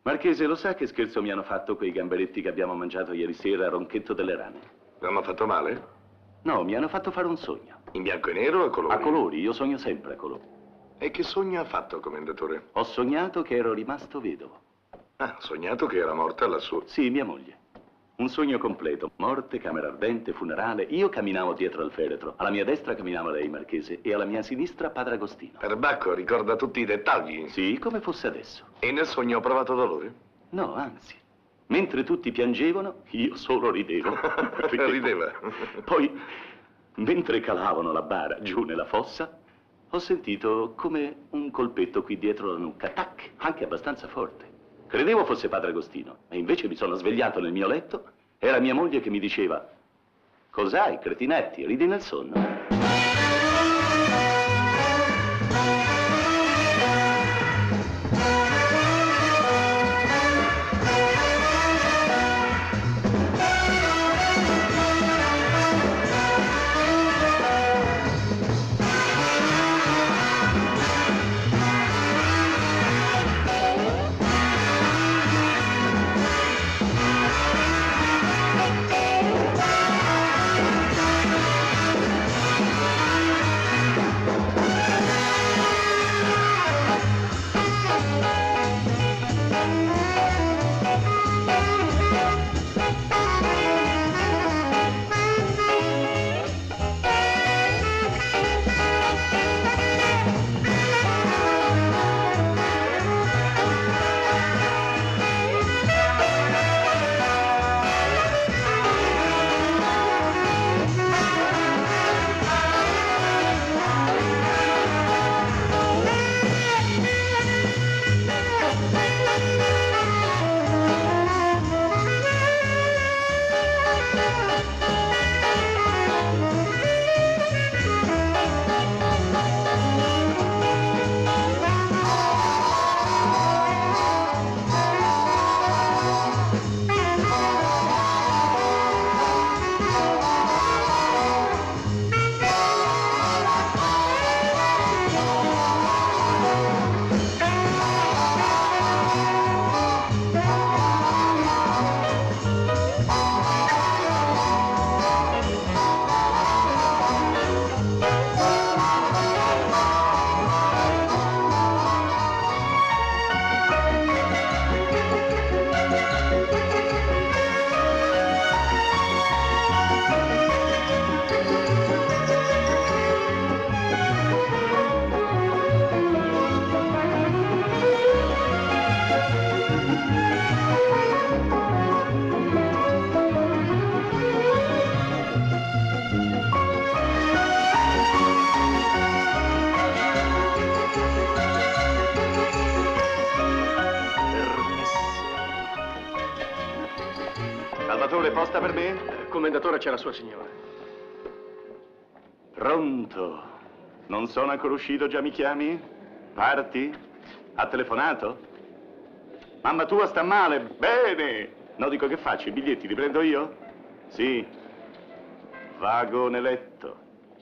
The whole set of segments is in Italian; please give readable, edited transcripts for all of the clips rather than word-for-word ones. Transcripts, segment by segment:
Marchese, lo sa che scherzo mi hanno fatto quei gamberetti che abbiamo mangiato ieri sera a Ronchetto delle Rane? Mi hanno fatto male? No, mi hanno fatto fare un sogno. In bianco e nero o a colori? A colori, io sogno sempre a colori. E che sogno ha fatto, commendatore? Ho sognato che ero rimasto vedovo. Ah, ha sognato che era morta lassù. Sì, mia moglie. Un sogno completo. Morte, camera ardente, funerale. Io camminavo dietro al feretro. Alla mia destra camminava lei, Marchese, e alla mia sinistra Padre Agostino. Perbacco ricorda tutti i dettagli. Sì, come fosse adesso. E nel sogno ho provato dolore? No, anzi. Mentre tutti piangevano, io solo ridevo. Rideva. Poi, mentre calavano la bara giù nella fossa, ho sentito come un colpetto qui dietro la nuca. Tac, anche abbastanza forte. Credevo fosse Padre Agostino, e invece mi sono svegliato nel mio letto. Era mia moglie che mi diceva: cos'hai, cretinetti, ridi nel sonno? Salvatore, posta per me? Commendatore, c'è la sua signora. Pronto? Non sono ancora uscito, già mi chiami? Parti? Ha telefonato? Mamma tua sta male, bene! No, dico, che faccio? I biglietti li prendo io? Sì. Vagone letto.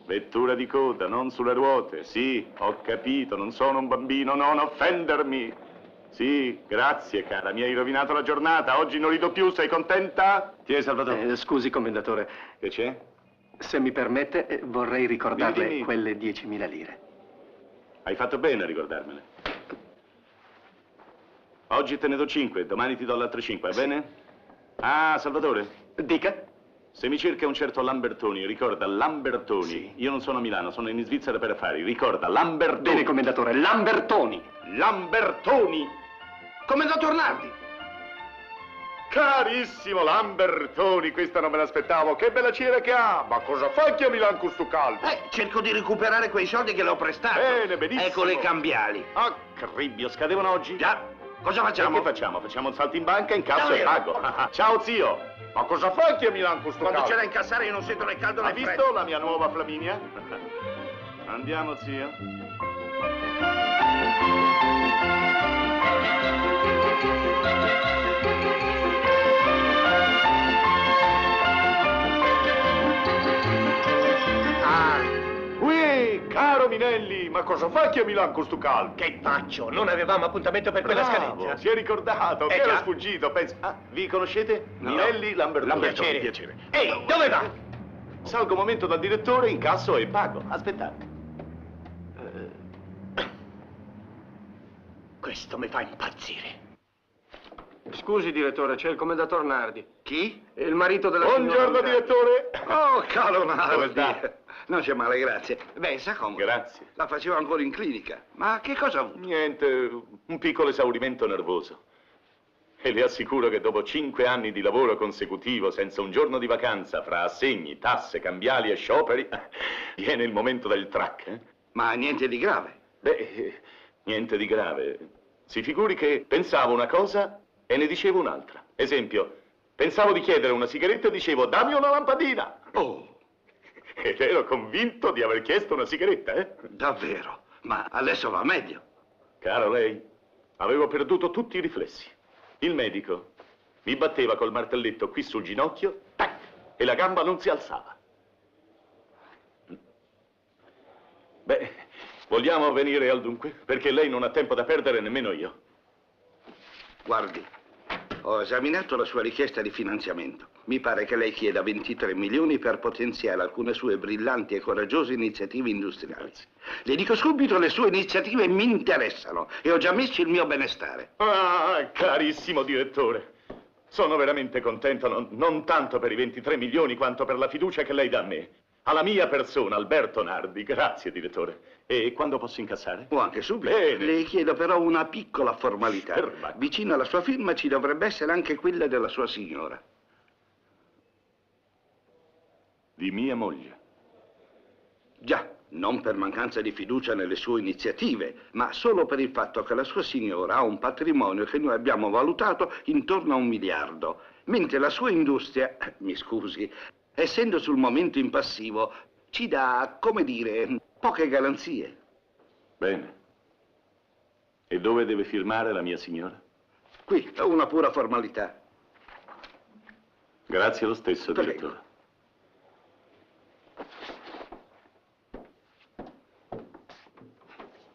Vettura di coda, non sulle ruote. Sì, ho capito, non sono un bambino, non offendermi. Sì, grazie, cara, mi hai rovinato la giornata. Oggi non rido più, sei contenta? Tieni, Salvatore. Scusi, commendatore. Che c'è? Se mi permette, vorrei ricordarle Dimmi. quelle 10.000 lire. Hai fatto bene a ricordarmele. Oggi te ne do 5, domani ti do le altre 5, va bene? Ah, Salvatore. Dica. Se mi cerca un certo Lambertoni, ricorda Lambertoni. Sì. Io non sono a Milano, sono in Svizzera per affari. Ricorda Lambertoni. Bene, commendatore, Lambertoni. Lambertoni. Commendator Nardi! Carissimo Lambertoni, questa non me l'aspettavo. Che bella cera che ha. Ma cosa fai che a Milano con sto caldo? Cerco di recuperare quei soldi che le ho prestato. Bene, benissimo. Ecco le cambiali. Ah, cribbio, scadevano oggi? Già, cosa facciamo? E che facciamo? Facciamo un salto in banca, incasso e Davvero? pago. Ciao, zio. Ma cosa fai che a Milano con sto Quando caldo? c'è da incassare io non sento né caldo né Hai visto freddo. la mia nuova Flaminia? Andiamo, zio. Caro Minelli, Ma cosa fa chi a Milano con sto caldo? Che faccio? Non avevamo appuntamento per quella Bravo, scadenza? si è ricordato, che già. era sfuggito, pensa. Ah, vi conoscete? Minelli Lambertoni. Piacere. Piacere. Ehi, dove va? Salgo un momento dal direttore, incasso e pago. Aspettate. Questo mi fa impazzire. Scusi, direttore, c'è il commendator Nardi. Chi? Il marito della signora Buongiorno, Nardi. direttore. Oh, caro Come sta? Nardi. Non c'è male, grazie. Beh, sa come? Grazie. La facevo ancora in clinica. Ma che cosa ha avuto? Niente, un piccolo esaurimento nervoso. E le assicuro che dopo 5 anni di lavoro consecutivo, senza un giorno di vacanza, fra assegni, tasse, cambiali e scioperi, viene il momento del track. Ma niente di grave. Beh, niente di grave. Si figuri che pensavo una cosa e ne dicevo un'altra. Esempio, pensavo di chiedere una sigaretta e dicevo dammi una lampadina. Oh, Ed ero convinto di aver chiesto una sigaretta, davvero? Ma adesso va meglio. Caro lei, avevo perduto tutti i riflessi. Il medico mi batteva col martelletto qui sul ginocchio, tac, e la gamba non si alzava. Beh, vogliamo venire al dunque? Perché lei non ha tempo da perdere, nemmeno io. Guardi, ho esaminato la sua richiesta di finanziamento. Mi pare che lei chieda 23 milioni per potenziare alcune sue brillanti e coraggiose iniziative industriali. Le dico subito, le sue iniziative mi interessano e ho già messo il mio benestare. Ah, carissimo direttore, sono veramente contento, non tanto per i 23 milioni quanto per la fiducia che lei dà a me. Alla mia persona, Alberto Nardi. Grazie, direttore. E quando posso incassare? O anche subito. Bene. Le chiedo però una piccola formalità. Perbacco. Vicino alla sua firma ci dovrebbe essere anche quella della sua signora. Di mia moglie. Già, non per mancanza di fiducia nelle sue iniziative, ma solo per il fatto che la sua signora ha un patrimonio che noi abbiamo valutato intorno a 1 miliardo, mentre la sua industria, mi scusi, essendo sul momento in passivo, ci dà, come dire, poche garanzie. Bene. E dove deve firmare la mia signora? Qui è una pura formalità. Grazie lo stesso, Prego. direttore.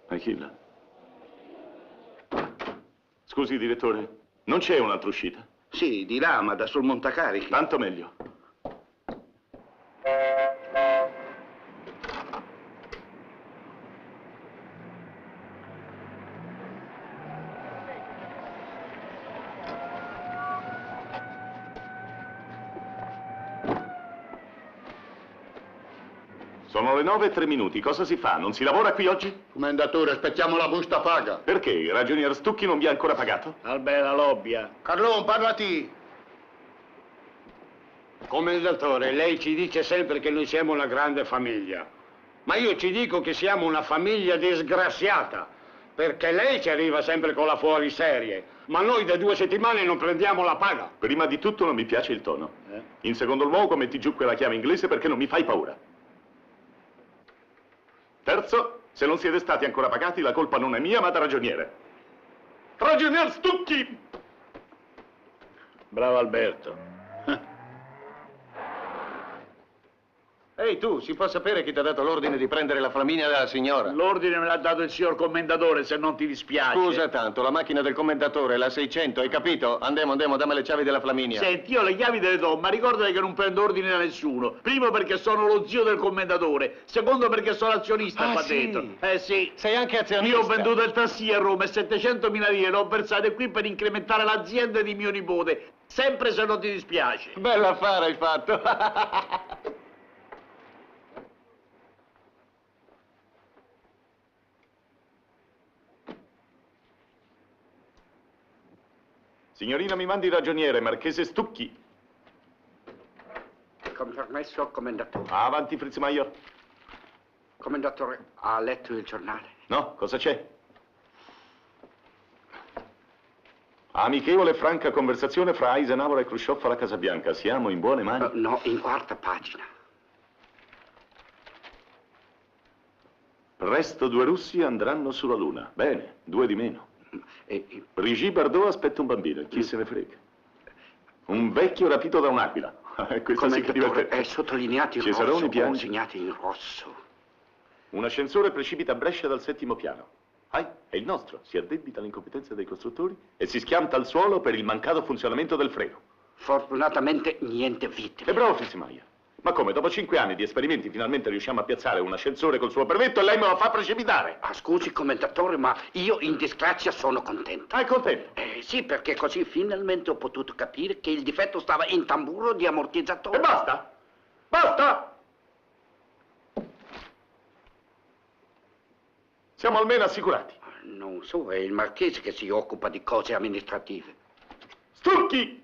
Achilla. Scusi, direttore, non c'è un'altra uscita? Sì, di là, ma da sul montacarichi. Tanto meglio. Sono le 9:03. Cosa si fa? Non si lavora qui oggi? Commendatore, aspettiamo la busta paga. Perché? Il ragionier Stucchi non vi ha ancora pagato? Albera Lobbia. Carlone, parlati. Commendatore, lei ci dice sempre che noi siamo una grande famiglia, ma io ci dico che siamo una famiglia disgraziata, perché lei ci arriva sempre con la fuoriserie, ma noi da 2 settimane non prendiamo la paga. Prima di tutto non mi piace il tono. In secondo luogo metti giù quella chiave inglese perché non mi fai paura. Terzo, se non siete stati ancora pagati la colpa non è mia ma da ragioniere. Ragionier Stucchi! Bravo Alberto. Ehi tu, si può sapere chi ti ha dato l'ordine di prendere la Flaminia dalla signora? L'ordine me l'ha dato il signor commendatore, se non ti dispiace. Scusa tanto, la macchina del commendatore, la 600, hai capito? Andiamo, dammi le chiavi della Flaminia. Senti, io le chiavi te le do, ma ricordati che non prendo ordine da nessuno. Primo perché sono lo zio del commendatore, secondo perché sono azionista qua sì? dentro. Sì. Sei anche azionista? Io ho venduto il tassì a Roma e 700.000 lire le ho versate qui per incrementare l'azienda di mio nipote, sempre se non ti dispiace. Bell'affare hai fatto. Signorina, mi mandi il ragioniere, Marchese Stucchi. Con permesso, commendatore. Avanti, Fritz Maior. Commendatore, ha letto il giornale? No, cosa c'è? Amichevole e franca conversazione fra Eisenhower e Khrushchev alla Casa Bianca. Siamo in buone mani? No, in 4ª pagina. Presto 2 russi andranno sulla Luna. Bene, 2 di meno. Brigitte Bardot aspetta un bambino, chi se ne frega. Un vecchio rapito da un'aquila. Questo sì che Commendatore, diventa... è sottolineato in Cesaroni rosso, piange. segnato in rosso. Un ascensore precipita a Brescia dal 7° piano. È il nostro. Si addebita all'incompetenza dei costruttori e si schianta al suolo per il mancato funzionamento del freno. Fortunatamente niente vittime. E bravo Fitzmaier. Ma come, dopo 5 anni di esperimenti finalmente riusciamo a piazzare un ascensore col suo brevetto e lei me lo fa precipitare? Ah, scusi, commendatore, ma io in disgrazia sono contento. È contento? Sì, perché così finalmente ho potuto capire che il difetto stava in tamburo di ammortizzatore. E basta! Basta! Siamo almeno assicurati. Non so, è il marchese che si occupa di cose amministrative. Stucchi!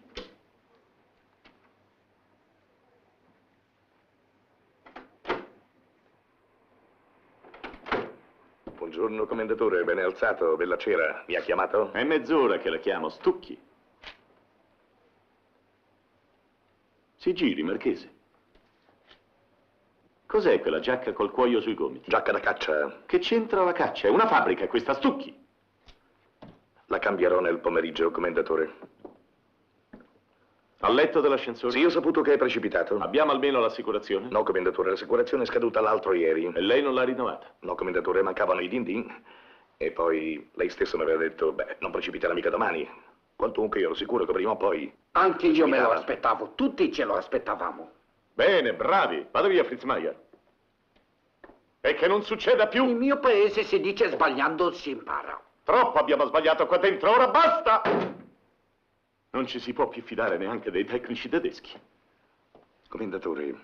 Buongiorno, commendatore, ben alzato, bella cera. Mi ha chiamato? È mezz'ora che la chiamo, Stucchi. Si giri, marchese. Cos'è quella giacca col cuoio sui gomiti? Giacca da caccia. Che c'entra la caccia? È una fabbrica questa, Stucchi. La cambierò nel pomeriggio, commendatore. Al letto dell'ascensore? Sì, ho saputo che è precipitato. Abbiamo almeno l'assicurazione? No, commendatore, l'assicurazione è scaduta l'altro ieri. E lei non l'ha rinnovata? No, commendatore, mancavano i din-din. E poi lei stesso mi aveva detto, beh, non precipiterà mica domani. Quantunque io ero sicuro che prima o poi... Anche io me lo Precipitava. aspettavo, tutti ce lo aspettavamo. Bene, bravi. Vado via, Fitzmaier. E che non succeda più. Il mio paese si dice sbagliando si impara. Troppo abbiamo sbagliato qua dentro, ora basta! Non ci si può più fidare neanche dei tecnici tedeschi. Commendatore,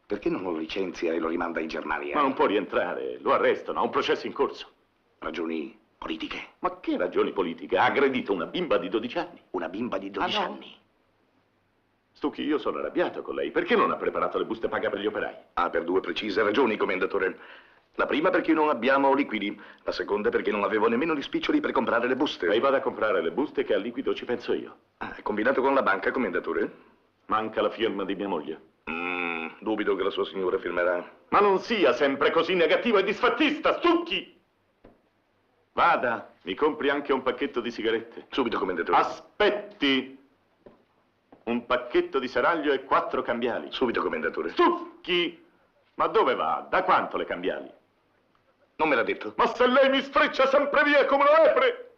perché non lo licenzia e lo rimanda in Germania? Ma non può rientrare, lo arrestano, ha un processo in corso. Ragioni politiche? Ma che ragioni politiche? Ha aggredito una bimba di 12 anni. Una bimba di 12 no. anni. Stucchi, io sono arrabbiato con lei. Perché non ha preparato le buste paga per gli operai? Ah, per 2 precise ragioni, commendatore. La prima perché non abbiamo liquidi, la seconda perché non avevo nemmeno gli spiccioli per comprare le buste. Lei vada a comprare le buste che al liquido ci penso io. Ah, è combinato con la banca, commendatore? Manca la firma di mia moglie. Dubito che la sua signora firmerà. Ma non sia sempre così negativo e disfattista, Stucchi! Vada, mi compri anche un pacchetto di sigarette. Subito, commendatore. Aspetti! Un pacchetto di seraglio e 4 cambiali. Subito, commendatore. Stucchi! Ma dove va? Da quanto le cambiali? Non me l'ha detto. Ma se lei mi sfreccia sempre via come una lepre!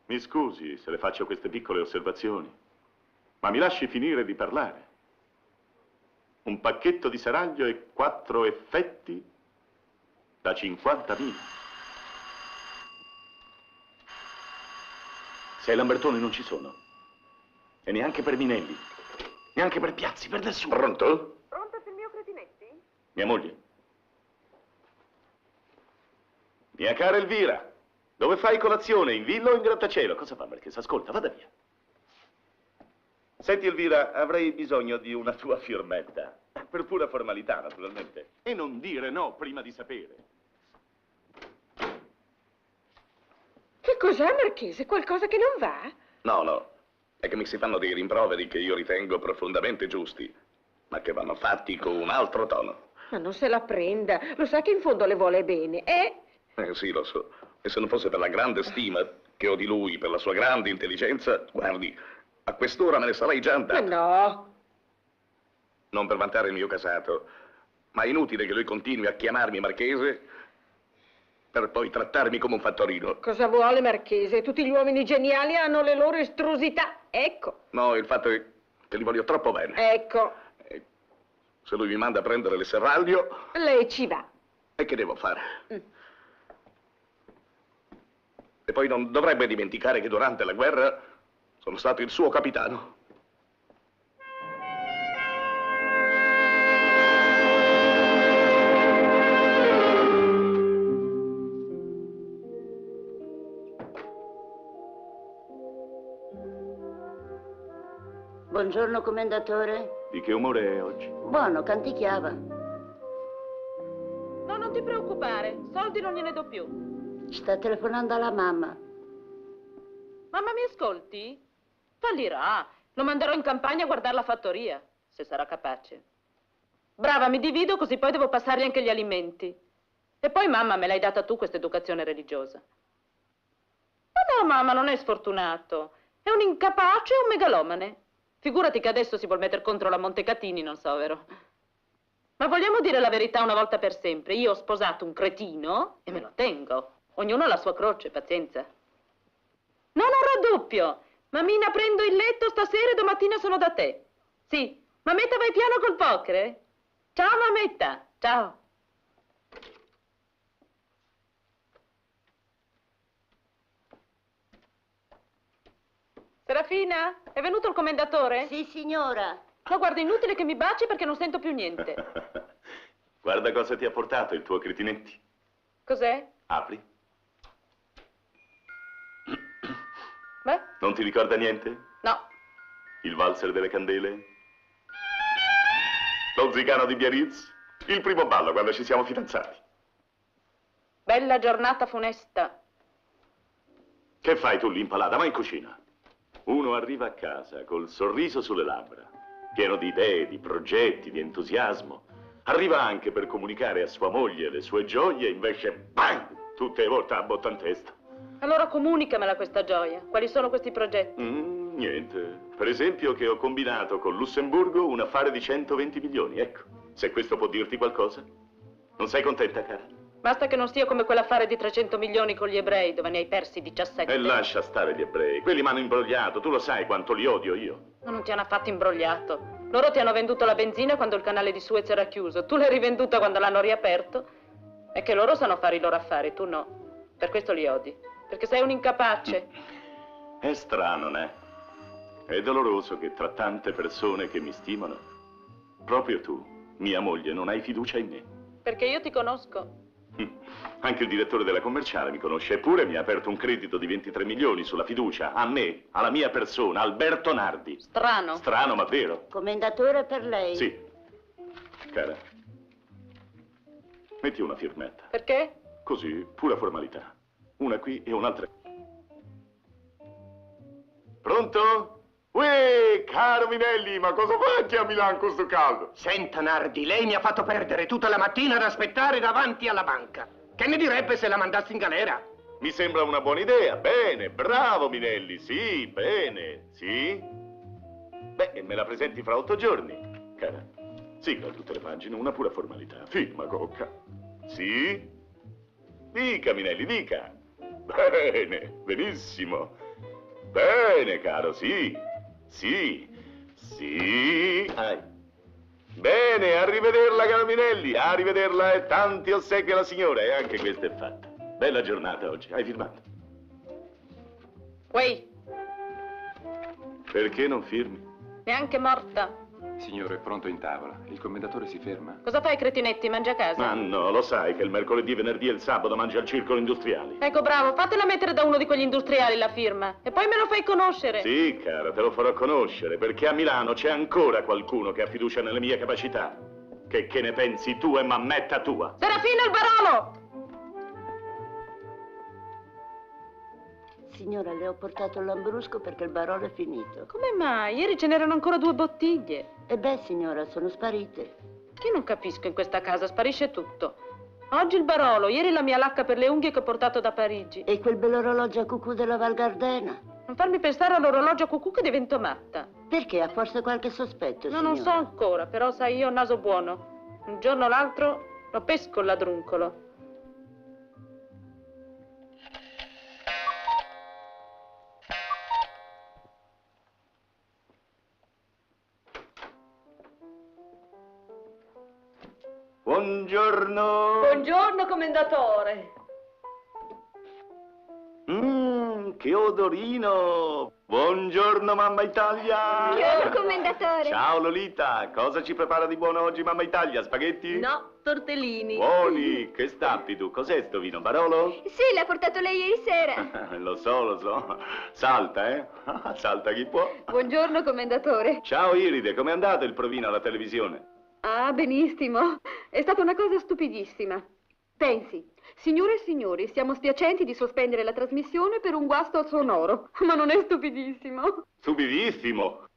Mi scusi se le faccio queste piccole osservazioni, ma mi lasci finire di parlare. Un pacchetto di seraglio e 4 effetti da 50.000. Sei Lambertone non ci sono. E neanche per Minelli. Neanche per Piazzi, per nessuno. Pronto? Pronto sul mio Cretinetti? Mia moglie. Mia cara Elvira, dove fai colazione? In villa o in grattacielo? Cosa fa, Marchesa? Ascolta, vada via. Senti, Elvira, avrei bisogno di una tua firmetta. Per pura formalità, naturalmente. E non dire no prima di sapere. Che cos'è, Marchese? Qualcosa che non va? No. È che mi si fanno dei rimproveri che io ritengo profondamente giusti, ma che vanno fatti con un altro tono. Ma non se la prenda. Lo sa che in fondo le vuole bene, eh? Sì, lo so. E se non fosse per la grande stima che ho di lui, per la sua grande intelligenza, guardi, a quest'ora me ne sarei già Ma andato. no. Non per vantare il mio casato, ma è inutile che lui continui a chiamarmi marchese per poi trattarmi come un fattorino. Cosa vuole, Marchese? Tutti gli uomini geniali hanno le loro estrusità. Ecco. No, il fatto è che li voglio troppo bene. Ecco. Se lui mi manda a prendere il serraglio, Lei ci va. e che devo fare? E poi non dovrebbe dimenticare che durante la guerra sono stato il suo capitano. Buongiorno, commendatore. Di che umore è oggi? Buono, canticchiava. No, non ti preoccupare, soldi non gliene do più. Sta telefonando alla mamma. Mamma, mi ascolti? Fallirà. Lo manderò in campagna a guardare la fattoria, se sarà capace. Brava, mi divido così poi devo passargli anche gli alimenti. E poi, mamma, me l'hai data tu questa educazione religiosa. Ma no, mamma, non è sfortunato. È un incapace e un megalomane. Figurati che adesso si vuol mettere contro la Montecatini, non so, vero? Ma vogliamo dire la verità una volta per sempre? Io ho sposato un cretino e me lo tengo. Ognuno ha la sua croce, pazienza. No, non raddoppio. Mammina, prendo il letto stasera e domattina sono da te. Sì. Mammetta, vai piano col poker, eh? Ciao, Mammetta. Ciao. Serafina, è venuto il commendatore? Sì, signora. No, guarda, inutile che mi baci perché non sento più niente. Guarda cosa ti ha portato il tuo Cretinetti. Cos'è? Apri. Beh? Non ti ricorda niente? No. Il valzer delle candele? Lo zigano di Biarritz? Il primo ballo quando ci siamo fidanzati. Bella giornata funesta. Che fai tu lì impalata? Vai in cucina. Uno arriva a casa col sorriso sulle labbra, pieno di idee, di progetti, di entusiasmo. Arriva anche per comunicare a sua moglie le sue gioie, invece, bang, tutte le volte a botta in testa. Allora comunicamela questa gioia. Quali sono questi progetti? Niente. Per esempio che ho combinato con Lussemburgo un affare di 120 milioni, ecco. Se questo può dirti qualcosa. Non sei contenta, cara? Basta che non sia come quell'affare di 300 milioni con gli ebrei, dove ne hai persi 17. E lascia stare gli ebrei. Quelli mi hanno imbrogliato. Tu lo sai quanto li odio io. Ma non ti hanno affatto imbrogliato. Loro ti hanno venduto la benzina quando il canale di Suez era chiuso. Tu l'hai rivenduta quando l'hanno riaperto. E che loro sanno fare i loro affari, tu no. Per questo li odi. Perché sei un incapace. È strano, né? È doloroso che tra tante persone che mi stimano, proprio tu, mia moglie, non hai fiducia in me. Perché io ti conosco. Anche il direttore della commerciale mi conosce, eppure mi ha aperto un credito di 23 milioni sulla fiducia, a me, alla mia persona, Alberto Nardi. Strano. Strano, ma vero. Commendatore per lei. Sì. Cara, metti una firmetta. Perché? Così, pura formalità. Una qui e un'altra. Pronto? Uè, caro Minelli, ma cosa fai a Milano con sto caldo? Senta, Nardi, lei mi ha fatto perdere tutta la mattina ad aspettare davanti alla banca. Che ne direbbe se la mandassi in galera? Mi sembra una buona idea. Bene, bravo Minelli, sì, bene, sì. Beh, e me la presenti fra 8 giorni, cara. Sigla tutte le pagine, una pura formalità. Firma, Cocca. Sì? Dica, Minelli, dica. Bene, benissimo. Bene, caro, sì. Sì, sì. Bene, arrivederla, caro Minelli, arrivederla e tanti ossequi alla signora. E anche questa è fatta. Bella giornata oggi, hai firmato? Uè, Perché non firmi? neanche morta. Signore, è pronto in tavola. Il commendatore si ferma. Cosa fai, cretinetti? Mangia a casa? Ma no, lo sai che il mercoledì, venerdì e il sabato mangi al circolo industriali. Ecco, bravo, fatela mettere da uno di quegli industriali la firma. E poi me lo fai conoscere. Sì, cara, te lo farò conoscere, perché a Milano c'è ancora qualcuno che ha fiducia nelle mie capacità. Che ne pensi tu e mammetta tua? Serafina, il barolo! Signora, le ho portato il lambrusco perché il barolo è finito. Come mai? Ieri ce n'erano ancora 2 bottiglie. E beh, signora, sono sparite. Che non capisco in questa casa, sparisce tutto. Oggi il barolo, ieri la mia lacca per le unghie che ho portato da Parigi. E quel bell'orologio a cucù della Val Gardena? Non farmi pensare all'orologio a cucù che divento matta. Perché? Ha forse qualche sospetto, No, signora? non so ancora, però sai, io ho naso buono. Un giorno o l'altro lo pesco il ladruncolo. Buongiorno. Buongiorno, commendatore. Che odorino. Buongiorno, mamma Italia. Buongiorno, commendatore. Ciao, Lolita. Cosa ci prepara di buono oggi, mamma Italia? Spaghetti? No, tortellini. Buoni. Che stappi tu? Cos'è sto vino? Barolo? Sì, l'ha portato lei ieri sera. Lo so. Salta, eh? Salta chi può. Buongiorno, commendatore. Ciao, Iride. Com'è andato il provino alla televisione? Ah, benissimo. È stata una cosa stupidissima. Pensi, signore e signori, siamo spiacenti di sospendere la trasmissione per un guasto sonoro. Ma non è stupidissimo? Stupidissimo.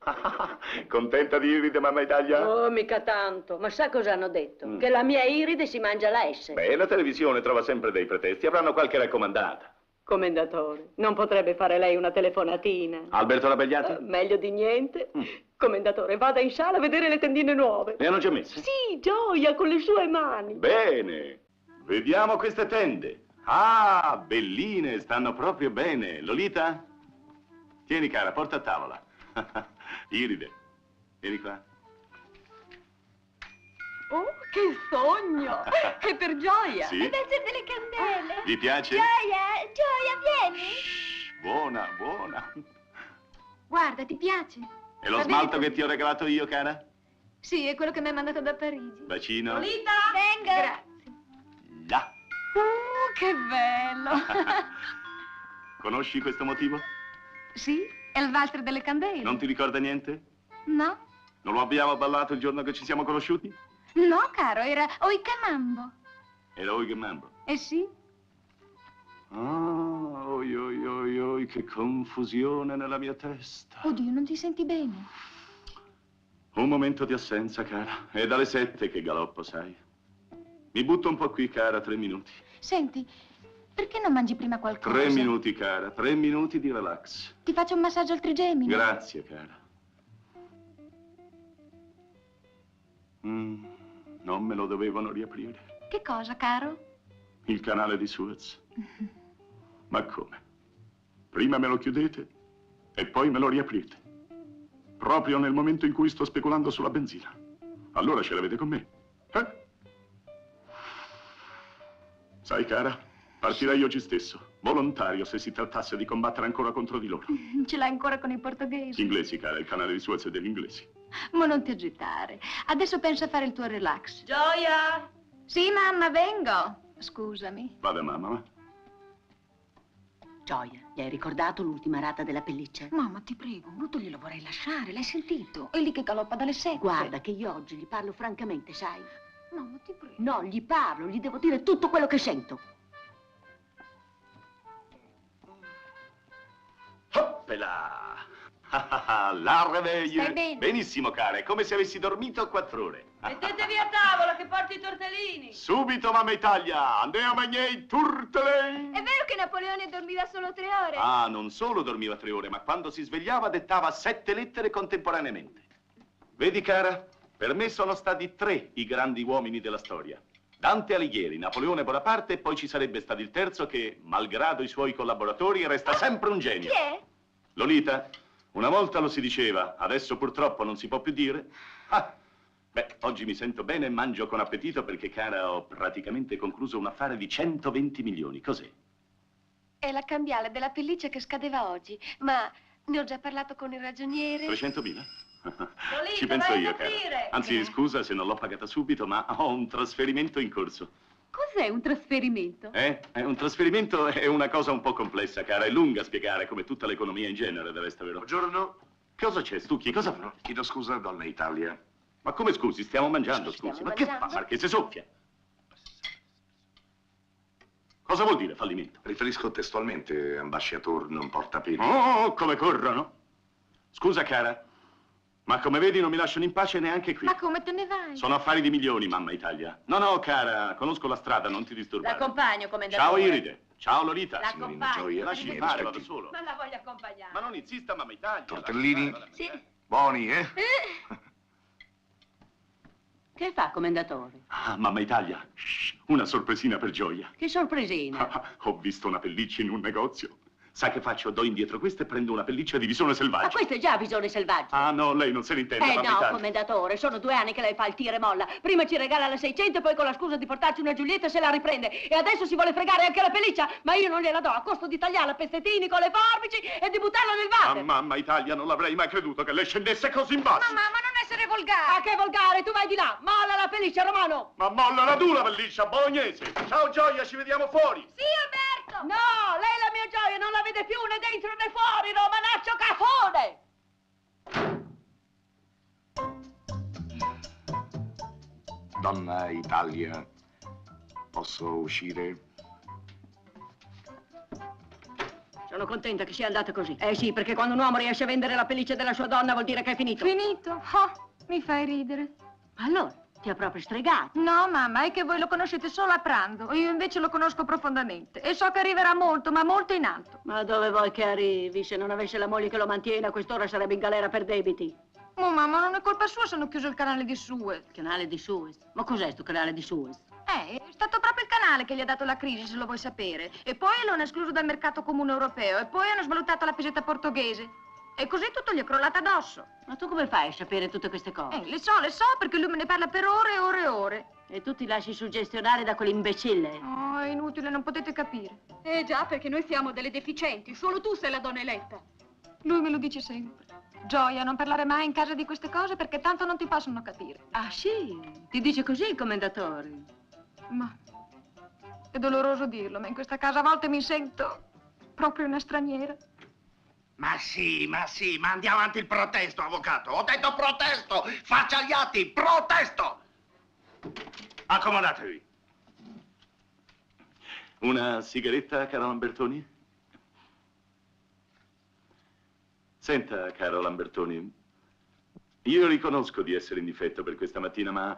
Contenta di Iride, mamma Italia? Oh, mica tanto. Ma sa cosa hanno detto? Che la mia Iride si mangia la S. Beh, la televisione trova sempre dei pretesti. Avranno qualche raccomandata. Commendatore, non potrebbe fare lei una telefonatina? Alberto Rabegliati? Meglio di niente. Commendatore, vada in sala a vedere le tendine nuove. Le hanno già messe? Sì, Gioia, con le sue mani. Bene. Vediamo queste tende. Ah, belline, stanno proprio bene. Lolita? Tieni, cara, porta a tavola. Iride, vieni qua. Oh, che sogno! È per Gioia! Sì? È valzer delle candele! Vi piace? Gioia, vieni! Buona, buona. Guarda, ti piace? E lo Va smalto bene che ti ho regalato io, cara? Sì, è quello che mi hai mandato da Parigi. Bacino. Lolita! Venga! Grazie. Là. Che bello! Conosci questo motivo? Sì, è il valzer delle candele. Non ti ricorda niente? No? Non lo abbiamo ballato il giorno che ci siamo conosciuti? No, caro, era Oi che mambo. Era Oi che mambo. Eh sì? Ah, oi, oi, oi, oi, che confusione nella mia testa. Oddio, non ti senti bene? Un momento di assenza, cara. È dalle 7 che galoppo, sai. Mi butto un po' qui, cara, 3 minuti. Senti, perché non mangi prima qualcosa? 3 minuti, cara, 3 minuti di relax. Ti faccio un massaggio al trigemino. Grazie, cara. Non me lo dovevano riaprire. Che cosa, caro? Il canale di Suez. Ma come? Prima me lo chiudete e poi me lo riaprite. Proprio nel momento in cui sto speculando sulla benzina. Allora ce l'avete con me. Sai, cara, partirei oggi stesso. Volontario se si trattasse di combattere ancora contro di loro. Ce l'hai ancora con i portoghesi? Gli inglesi, cara, il canale di Suez è degli inglesi. Ma non ti agitare. Adesso pensa a fare il tuo relax. Gioia! Sì, mamma, vengo. Scusami. Vada, mamma. Gioia, gli hai ricordato l'ultima rata della pelliccia? Mamma, ti prego, Bruto glielo vorrei lasciare, l'hai sentito? È lì che galoppa dalle 7. Guarda che io oggi gli parlo francamente, sai? Mamma, ti prego. No, gli parlo, gli devo dire tutto quello che sento. Hoppela! La reveille! Stai bene? Benissimo, cara, è come se avessi dormito 4 ore. Mettetevi a tavola che porti i tortellini. Subito, mamma Italia! Andiamo a mangiare i turtellini! È vero che Napoleone dormiva solo 3 ore? Ah, non solo dormiva 3 ore, ma quando si svegliava dettava 7 lettere contemporaneamente. Vedi, cara, per me sono stati 3 i grandi uomini della storia. Dante Alighieri, Napoleone Bonaparte e poi ci sarebbe stato il terzo che, malgrado i suoi collaboratori, resta sempre un genio. Chi è? Lolita, una volta lo si diceva, adesso purtroppo non si può più dire. Beh, oggi mi sento bene e mangio con appetito perché, cara, ho praticamente concluso un affare di 120 milioni. Cos'è? È la cambiale della pelliccia che scadeva oggi, ma ne ho già parlato con il ragioniere. 300.000? Lolita, Ci penso vai io, ad cara. aprire. Anzi, scusa se non l'ho pagata subito, ma ho un trasferimento in corso. Cos'è un trasferimento? Un trasferimento è una cosa un po' complessa, cara. È lunga a spiegare, come tutta l'economia in genere, del resto, vero? Buongiorno. Cosa c'è, Stucchi? Cosa fa? Chiedo scusa, donna Italia. Ma come scusi? Stiamo mangiando, scusi. Ma che fa? Marchese soffia. Cosa vuol dire fallimento? Riferisco testualmente, ambasciator non porta peli. Oh, come corrono! Scusa, cara, ma come vedi non mi lasciano in pace neanche qui. Ma come te ne vai? Sono affari di milioni, mamma Italia. No, cara, conosco la strada, non ti disturbare. L'accompagno, commendatore. Ciao, Iride. Ciao, Lolita. L'accompagno. Gioia, Lasci miei fare, vado rispetti. solo. Non la voglio accompagnare. Ma non insista, mamma Italia. Tortellini? Sì. Buoni, eh? Che fa, commendatore? Ah, mamma Italia, una sorpresina per Gioia. Che sorpresina. Ho visto una pelliccia in un negozio. Sa che faccio? Do indietro questa e prendo una pelliccia di visone selvaggio. Ma questo è già visione selvaggio. Ah, no, lei non se ne intende, mamma No, Italia. commendatore, sono 2 anni che lei fa il tira e molla. Prima ci regala la 600 e poi con la scusa di portarci una Giulietta se la riprende. E adesso si vuole fregare anche la pelliccia, ma io non gliela do a costo di tagliarla a pezzettini con le forbici e di buttarla nel water. Mamma Italia, non l'avrei mai creduto che lei scendesse così in basso. Mamma, ma non essere volgare! Ma che volgare, tu vai di là, molla la pelliccia, Romano! Ma mollala tu la pelliccia, bolognese. Ciao Gioia, ci vediamo fuori. Sì, Alberto! No, lei la mia Gioia non la vede più né dentro né fuori, romanaccio cafone! Donna Italia, posso uscire? Sono contenta che sia andata così. Sì, perché quando un uomo riesce a vendere la pelliccia della sua donna vuol dire che è finito. Finito? Oh, mi fai ridere. Allora, Ti ha proprio stregato. No, mamma, è che voi lo conoscete solo a pranzo. Io invece lo conosco profondamente. E so che arriverà molto, ma molto in alto. Ma dove vuoi che arrivi? Se non avesse la moglie che lo mantiene, a quest'ora sarebbe in galera per debiti. Oh, mamma, non è colpa sua se hanno chiuso il canale di Suez. Canale di Suez? Ma cos'è sto canale di Suez? È stato proprio il canale che gli ha dato la crisi, se lo vuoi sapere. E poi lo hanno escluso dal mercato comune europeo. E poi hanno svalutato la pesetta portoghese. E così tutto gli è crollato addosso. Ma tu come fai a sapere tutte queste cose? Le so, perché lui me ne parla per ore e ore e ore. E tu ti lasci suggestionare da quell'imbecille? Oh, è inutile, non potete capire. Già, perché noi siamo delle deficienti. Solo tu sei la donna eletta. Lui me lo dice sempre. Gioia, non parlare mai in casa di queste cose perché tanto non ti possono capire. Ah, sì? Ti dice così il commendatore? Ma è doloroso dirlo, ma in questa casa a volte mi sento proprio una straniera. Ma sì, mandi avanti il protesto, avvocato. Ho detto protesto! Faccia gli atti, protesto! Accomodatevi. Una sigaretta, caro Lambertoni? Senta, caro Lambertoni, io riconosco di essere in difetto per questa mattina, ma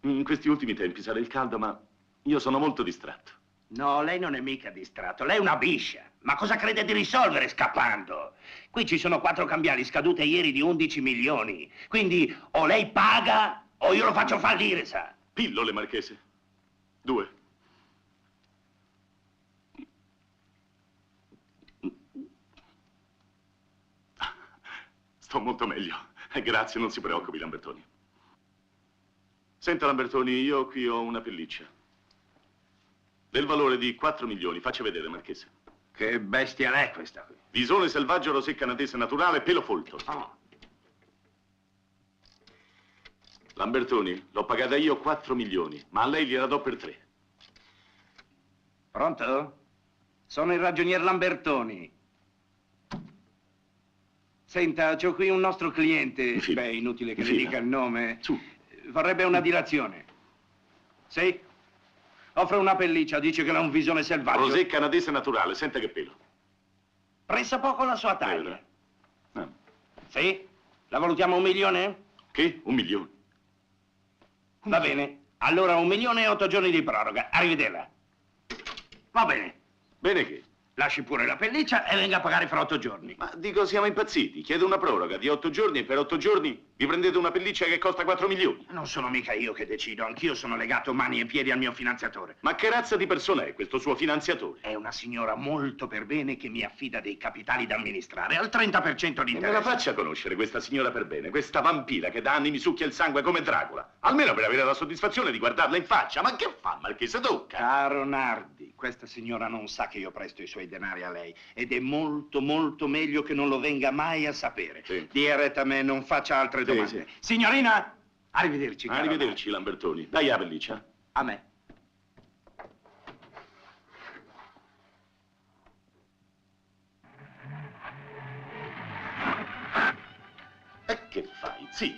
in questi ultimi tempi sarà il caldo, ma io sono molto distratto. No, lei non è mica distratto, lei è una biscia. Ma cosa crede di risolvere scappando? Qui ci sono 4 cambiali scadute ieri di 11 milioni. Quindi o lei paga o io lo faccio fallire, sa. Pillole, Marchese. 2. Sto molto meglio. Grazie, non si preoccupi, Lambertoni. Senta, Lambertoni, io qui ho una pelliccia. Del valore di 4 milioni. Faccia vedere, Marchese. Che bestia è questa qui? Visone selvaggio rosé canadese naturale, pelo folto. Oh. Lambertoni, l'ho pagata io 4 milioni, ma a lei gliela do per 3. Pronto? Sono il ragionier Lambertoni. Senta, c'ho qui un nostro cliente. Beh, inutile che le dica il nome. Su. Vorrebbe una dilazione. Sì? Offre una pelliccia, dice che ha un visone selvaggio. Rosé canadese naturale, senta che pelo. Pressa poco la sua taglia. Sì? La valutiamo 1 milione? Che? 1 milione? Va bene. Allora 1 milione e 8 giorni di proroga. Arrivederla. Va bene. Bene che? Lasci pure la pelliccia e venga a pagare fra 8 giorni. Ma dico, siamo impazziti. Chiedo una proroga di 8 giorni e per 8 giorni vi prendete una pelliccia che costa 4 milioni. Non sono mica io che decido, anch'io sono legato mani e piedi al mio finanziatore. Ma che razza di persona è questo suo finanziatore? È una signora molto per bene che mi affida dei capitali da amministrare al 30% di E interesse. me la faccia conoscere questa signora per bene, questa vampira che da anni mi succhia il sangue come Dracula. Almeno per avere la soddisfazione di guardarla in faccia. Ma che fa, Marchese, tocca? Caro Nardi, questa signora non sa che io presto i suoi denari a lei ed è molto, molto meglio che non lo venga mai a sapere. Sì. Dia retta a me, non faccia altre domande. Sì. Signorina, arrivederci. caro Arrivederci, Lambertoni. Dai la pelliccia. Nardi. A me. E che fai, zio?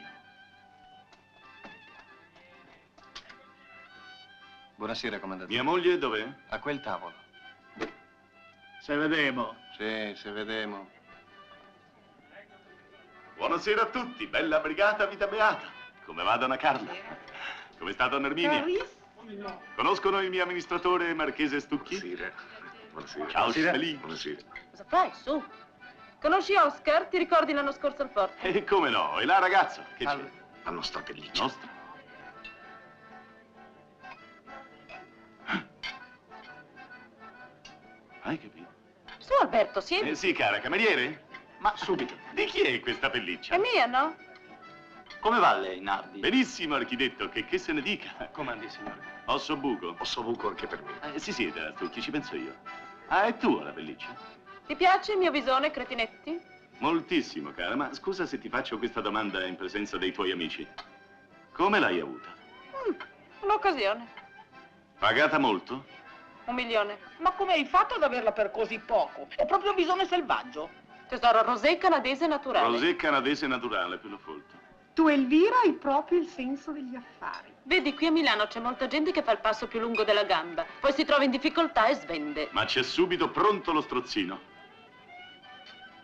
Buonasera, comandante. Mia moglie dov'è? A quel tavolo. Se vedemo. Sì, se vedemo. Buonasera a tutti, bella brigata, vita beata. Come va, donna Carla? Come sta, donna Erminia? Carissimo. Conoscono il mio amministratore, Marchese Stucchi? Buonasera. Ciao, Buonasera. Spelin. Buonasera. Cosa fai, su? Conosci Oscar? Ti ricordi l'anno scorso al Forte? E come no, e la ragazza? Che c'è? La nostra pelliccia. Nostra? Hai capito? Su, Alberto, siedi. Sì, cara, cameriere? Ma subito. Di chi è questa pelliccia? È mia, no? Come va lei, Nardi? Benissimo, architetto, che se ne dica. Comandi, signore. Osso buco. Osso buco anche per me. Si sieda, Stucchi, ci penso io. Ah, è tua la pelliccia? Ti piace il mio visone, cretinetti? Moltissimo, cara, ma scusa se ti faccio questa domanda in presenza dei tuoi amici. Come l'hai avuta? Un'occasione. Pagata molto? 1 milione. Ma come hai fatto ad averla per così poco? È proprio un visone selvaggio. Tesoro, rosé canadese naturale. Rosé canadese naturale, pelo folto. Tu, Elvira, hai proprio il senso degli affari. Vedi, qui a Milano c'è molta gente che fa il passo più lungo della gamba, poi si trova in difficoltà e svende. Ma c'è subito pronto lo strozzino.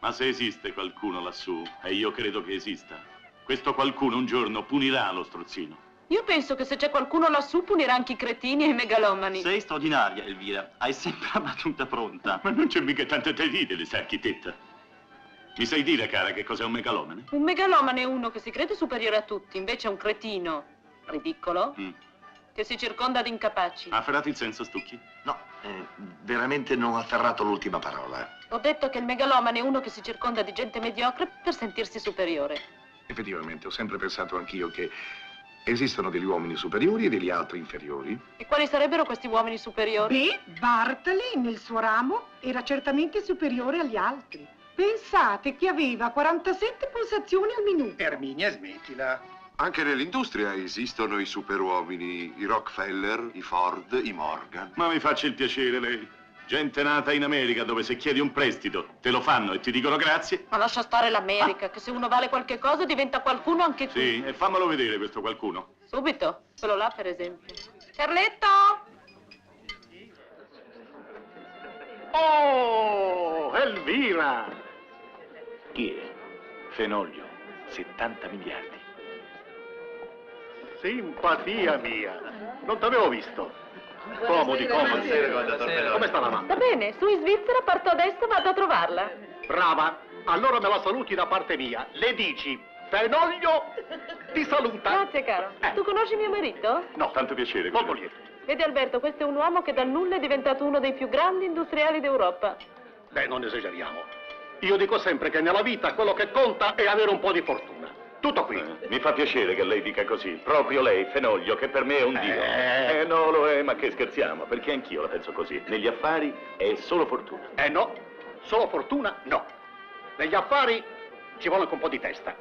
Ma se esiste qualcuno lassù, e io credo che esista, Questo qualcuno un giorno punirà lo strozzino. Io penso che se c'è qualcuno lassù punirà anche i cretini e i megalomani. Sei straordinaria, Elvira. Hai sempre la battuta pronta. Ma non c'è mica tanto da ridere, sai, architetta. Mi sai dire, cara, che cos'è un megalomane? Un megalomane è uno che si crede superiore a tutti, invece è un cretino ridicolo che si circonda di incapaci. Ha afferrato il senso, Stucchi? No, veramente non ho afferrato l'ultima parola. Ho detto che il megalomane è uno che si circonda di gente mediocre per sentirsi superiore. Effettivamente, ho sempre pensato anch'io che esistono degli uomini superiori e degli altri inferiori. E quali sarebbero questi uomini superiori? Beh, Bartley nel suo ramo era certamente superiore agli altri. Pensate che aveva 47 pulsazioni al minuto. Erminia, smettila. Anche nell'industria esistono i superuomini, i Rockefeller, i Ford, i Morgan. Ma mi faccia il piacere, lei. Gente nata in America dove se chiedi un prestito te lo fanno e ti dicono grazie. Ma lascia stare l'America, che se uno vale qualche cosa diventa qualcuno anche tu. Sì, e fammelo vedere questo qualcuno. Subito, quello là per esempio. Carletto! Oh, Elvira! Chi è? Fenoglio, 70 miliardi. Simpatia mia! Non t'avevo visto. Comodi. Come sta la mamma? Va bene, su in Svizzera, parto adesso, vado a trovarla. Brava! Allora me la saluti da parte mia. Le dici, Fenoglio ti saluta. Grazie, caro. Tu conosci mio marito? No, tanto piacere. Molto lieto. Vedi, Alberto, questo è un uomo che dal nulla è diventato uno dei più grandi industriali d'Europa. Beh, non esageriamo. Io dico sempre che nella vita quello che conta è avere un po' di fortuna. Tutto qui. Mi fa piacere che lei dica così. Proprio lei, Fenoglio, che per me è un dio. No, lo è, ma che scherziamo, perché anch'io la penso così. Negli affari è solo fortuna. No, solo fortuna no. Negli affari ci vuole anche un po' di testa.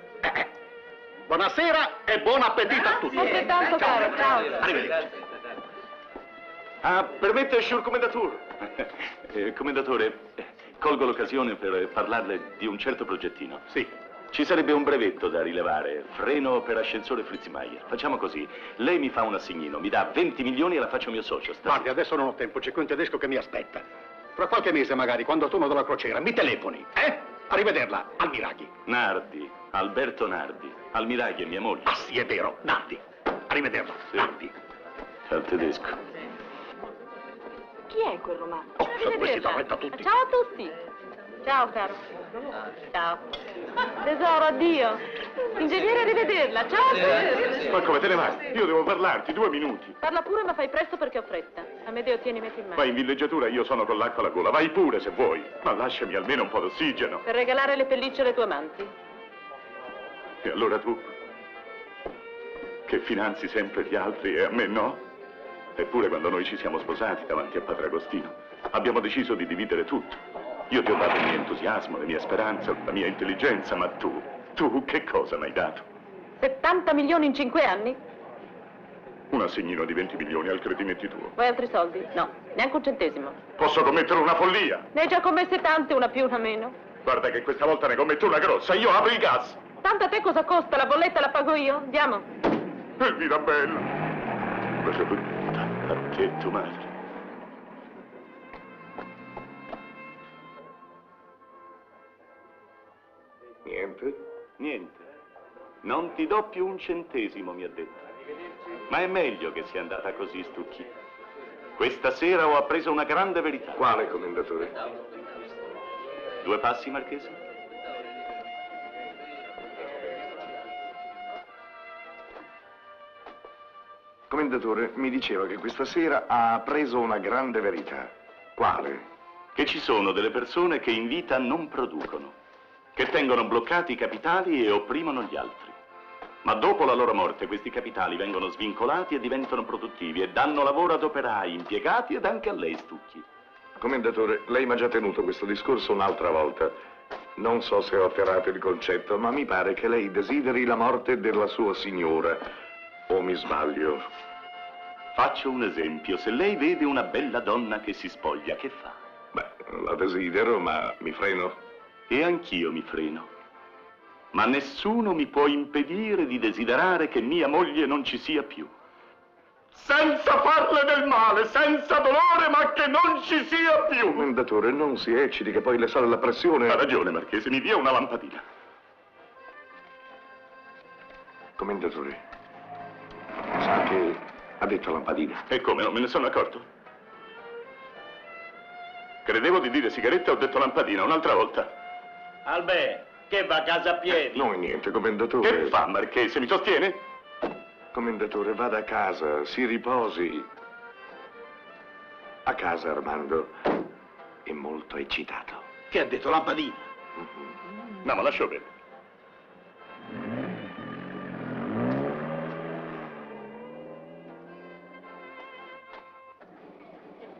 Buonasera e buon appetito a tutti. Altrettanto, caro, ciao. Arrivederci. Ah, permette, signor Commendatore. Commendatore, colgo l'occasione per parlarle di un certo progettino. Sì. Ci sarebbe un brevetto da rilevare, freno per ascensore Fritz Meier. Facciamo così, lei mi fa un assegnino, mi dà 20 milioni e la faccio mio socio. Guardi, adesso non ho tempo, c'è qui un tedesco che mi aspetta. Fra qualche mese magari, quando torno dalla crociera, mi telefoni, Arrivederla, Almiraghi. Nardi, Alberto Nardi. Almiraghi è mia moglie. Ah sì, è vero, Nardi. Arrivederla, sì. Nardi. Al tedesco. Chi è quel romano? Oh, sono questi torretta tutti. Ciao a tutti. Ciao, caro. Ciao. Tesoro, addio. Ingegnere, arrivederla. Ciao a tutti. Ma come te ne vai? Io devo parlarti, 2 minuti. Parla pure, ma fai presto perché ho fretta. Amedeo, tieni, metti in mano. Vai in villeggiatura, io sono con l'acqua alla gola. Vai pure se vuoi. Ma lasciami almeno un po' d'ossigeno. Per regalare le pellicce alle tue amanti. E allora tu? Che finanzi sempre gli altri e a me no? Eppure quando noi ci siamo sposati davanti a Padre Agostino, abbiamo deciso di dividere tutto. Io ti ho dato il mio entusiasmo, le mie speranze, la mia intelligenza, ma tu che cosa mi hai dato? 70 milioni in 5 anni? Un assegnino di 20 milioni al credimetti tuo. Vuoi altri soldi? No, neanche un centesimo. Posso commettere una follia? Ne hai già commesse tante, una più, una meno. Guarda che questa volta ne commetto una grossa, io apro il gas. Tanto a te cosa costa? La bolletta la pago io? Andiamo. Elvira bella. A te, tua madre. Niente? Niente. Non ti do più un centesimo, mi ha detto. Ma è meglio che sia andata così, Stucchi. Questa sera ho appreso una grande verità. Quale, commendatore? 2 passi, Marchese? Commendatore, mi diceva che questa sera ha appreso una grande verità. Quale? Che ci sono delle persone che in vita non producono, che tengono bloccati i capitali e opprimono gli altri. Ma dopo la loro morte questi capitali vengono svincolati e diventano produttivi e danno lavoro ad operai, impiegati ed anche a lei, Stucchi. Commendatore, lei mi ha già tenuto questo discorso un'altra volta. Non so se ho afferrato il concetto, ma mi pare che lei desideri la morte della sua signora. O mi sbaglio? Faccio un esempio. Se lei vede una bella donna che si spoglia, che fa? Beh, la desidero, ma mi freno. E anch'io mi freno. Ma nessuno mi può impedire di desiderare che mia moglie non ci sia più. Senza farle del male, senza dolore, ma che non ci sia più. Commendatore, non si ecciti, che poi le sale la pressione. Ha ragione, Marchese, mi dia una lampadina. Commendatore, sa che ha detto lampadina. E come, non me ne sono accorto? Credevo di dire sigaretta, ho detto lampadina un'altra volta. Albè, che va a casa a piedi? No, niente, commendatore. Che fa, Marchese? Mi sostiene? Commendatore, vada a casa, si riposi. A casa, Armando. È molto eccitato. Che ha detto lampadina? No, ma lascio bene.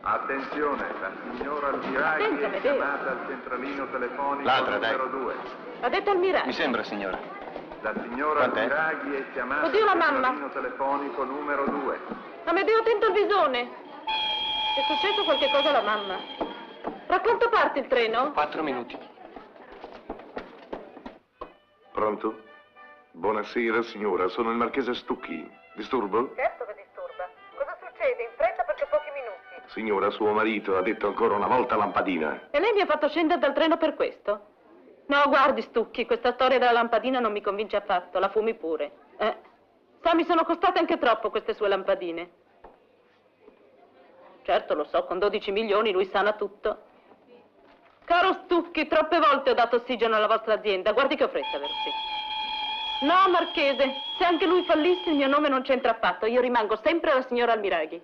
Attenzione, la signora Almiraghi è chiamata al centralino telefonico numero 2. Ha detto Almiraghi? Mi sembra, signora. La signora Almiraghi è chiamata Oddio, la al mamma. centralino telefonico numero 2. Amedeo, attento al visone. È successo qualche cosa alla mamma. Tra quanto parte il treno? 4 minuti. Pronto? Buonasera, signora. Sono il marchese Stucchi. Disturbo? Certo che disturba. Cosa succede? In fretta perché ho pochi minuti. Signora, suo marito ha detto ancora una volta lampadina. E lei mi ha fatto scendere dal treno per questo? No, guardi, Stucchi, questa storia della lampadina non mi convince affatto. La fumi pure. Sa, mi sono costate anche troppo queste sue lampadine. Certo, lo so, con 12 milioni lui sana tutto. Caro Stucchi, troppe volte ho dato ossigeno alla vostra azienda. Guardi che ho fretta, versi. No, Marchese, se anche lui fallisse il mio nome non c'entra affatto. Io rimango sempre la signora Almiraghi.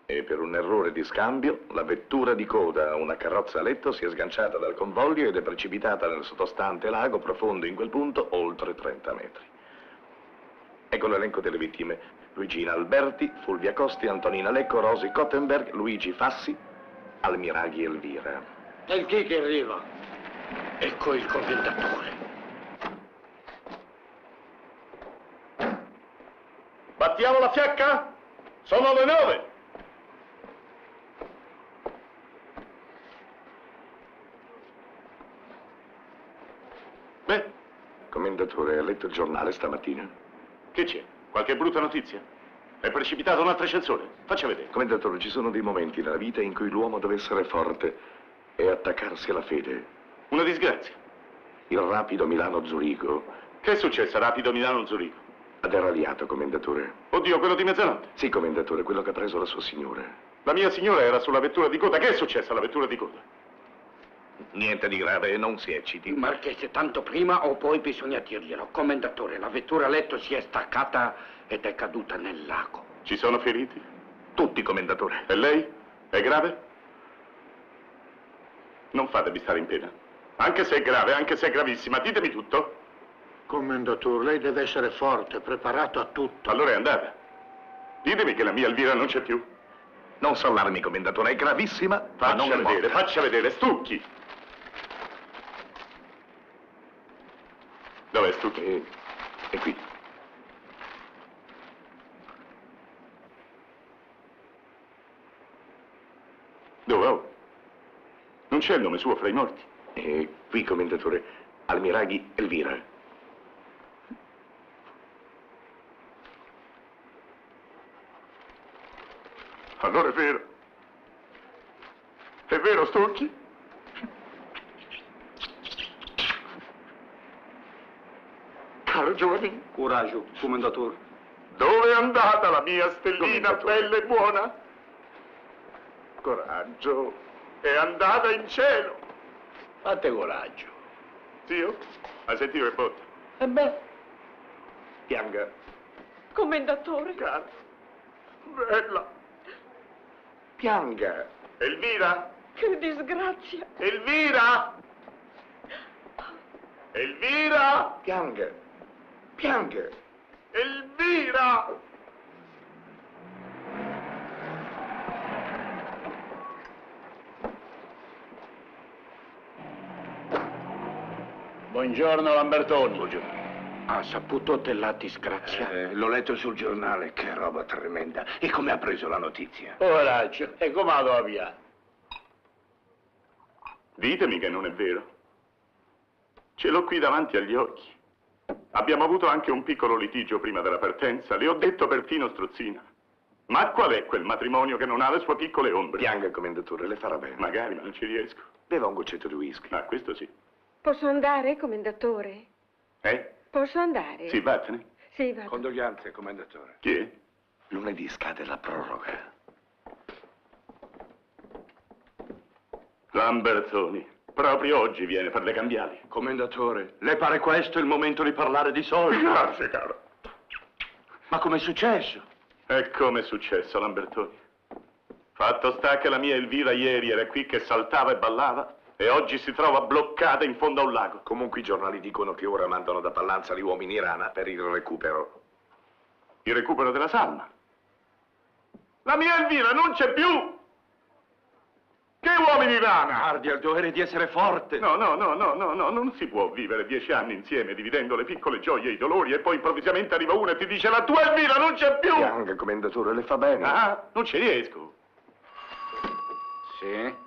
E per un errore di scambio, la vettura di coda, una carrozza a letto, si è sganciata dal convoglio ed è precipitata nel sottostante lago, profondo in quel punto oltre 30 metri. Ecco l'elenco delle vittime. Luigina Alberti, Fulvia Costi, Antonina Lecco, Rosy Cottenberg, Luigi Fassi, Almiraghi Elvira. E il chi che arriva? Ecco il commendatore. Battiamo la fiacca? Sono le 9. Beh, Commendatore, ha letto il giornale stamattina? che c'è? Qualche brutta notizia? È precipitato un altro ascensore? Faccia vedere. Commendatore, ci sono dei momenti nella vita in cui l'uomo deve essere forte e attaccarsi alla fede. Una disgrazia. Il rapido Milano-Zurigo. Che è successo a Rapido Milano-Zurigo? Ha deragliato, commendatore. Oddio, quello di mezzanotte. Sì, commendatore, quello che ha preso la sua signora. La mia signora era sulla vettura di coda. Che è successo alla vettura di coda? Niente di grave, non si ecciti. Marchese, tanto prima o poi bisogna dirglielo. Commendatore, la vettura a letto si è staccata ed è caduta nel lago. Ci sono feriti? Tutti, commendatore. E lei? È grave? Non fatevi stare in pena. Anche se è grave, anche se è gravissima, ditemi tutto. Commendatore, lei deve essere forte, preparato a tutto. Allora è andata. Ditemi che la mia Elvira non c'è più. Non s'allarmi, commendatore, è gravissima, ma non è morta. Faccia vedere, Stucchi. Dov'è Stucchi? È qui. Dove? Oh? Non c'è il nome suo fra i morti. È qui, commendatore. Almiraghi Elvira. Allora è vero. È vero, Stucchi? Caro giovane. Coraggio, commendatore. Dove è andata la mia stellina bella e buona? Coraggio. È andata in cielo. Fate coraggio. Zio, hai sentito che botta? E beh, Pianga. commendatore. Cara. Bella. Pianga. Elvira. Che disgrazia. Elvira. Elvira. Pianga. Pianga. Elvira. Buongiorno Lambertoni. Buongiorno. Ha saputo della disgrazia? L'ho letto sul giornale, che roba tremenda. E come ha preso la notizia? Coraggio. E come la via? Ditemi che non è vero. Ce l'ho qui davanti agli occhi. Abbiamo avuto anche un piccolo litigio prima della partenza. Le ho detto perfino strozzina. Ma qual è quel matrimonio che non ha le sue piccole ombre? Pianga, commendatore, le farà bene. Magari, ma non ci riesco. Beva un goccetto di whisky. Ah, questo sì. Posso andare, commendatore? Posso andare? Sì, vattene. Sì, vado. Condoglianze, commendatore. Chi è? Lunedì scade la proroga. Lambertoni. Proprio oggi viene per le cambiali. Commendatore, le pare questo il momento di parlare di soldi? Grazie, caro. Ma com'è successo? E come è successo, Lambertoni? Fatto sta che la mia Elvira ieri era qui che saltava e ballava e oggi si trova bloccata in fondo a un lago. Comunque i giornali dicono che ora mandano da Pallanza gli uomini Rana per il recupero. Il recupero della salma. La mia Elvira non c'è più! Che uomini Rana? Ardi ha il dovere di essere forte. No, non si può vivere 10 anni insieme dividendo le piccole gioie e i dolori e poi improvvisamente arriva uno e ti dice la tua Elvira non c'è più! Anche commendatore, le fa bene. Ah, non ci riesco. Sì?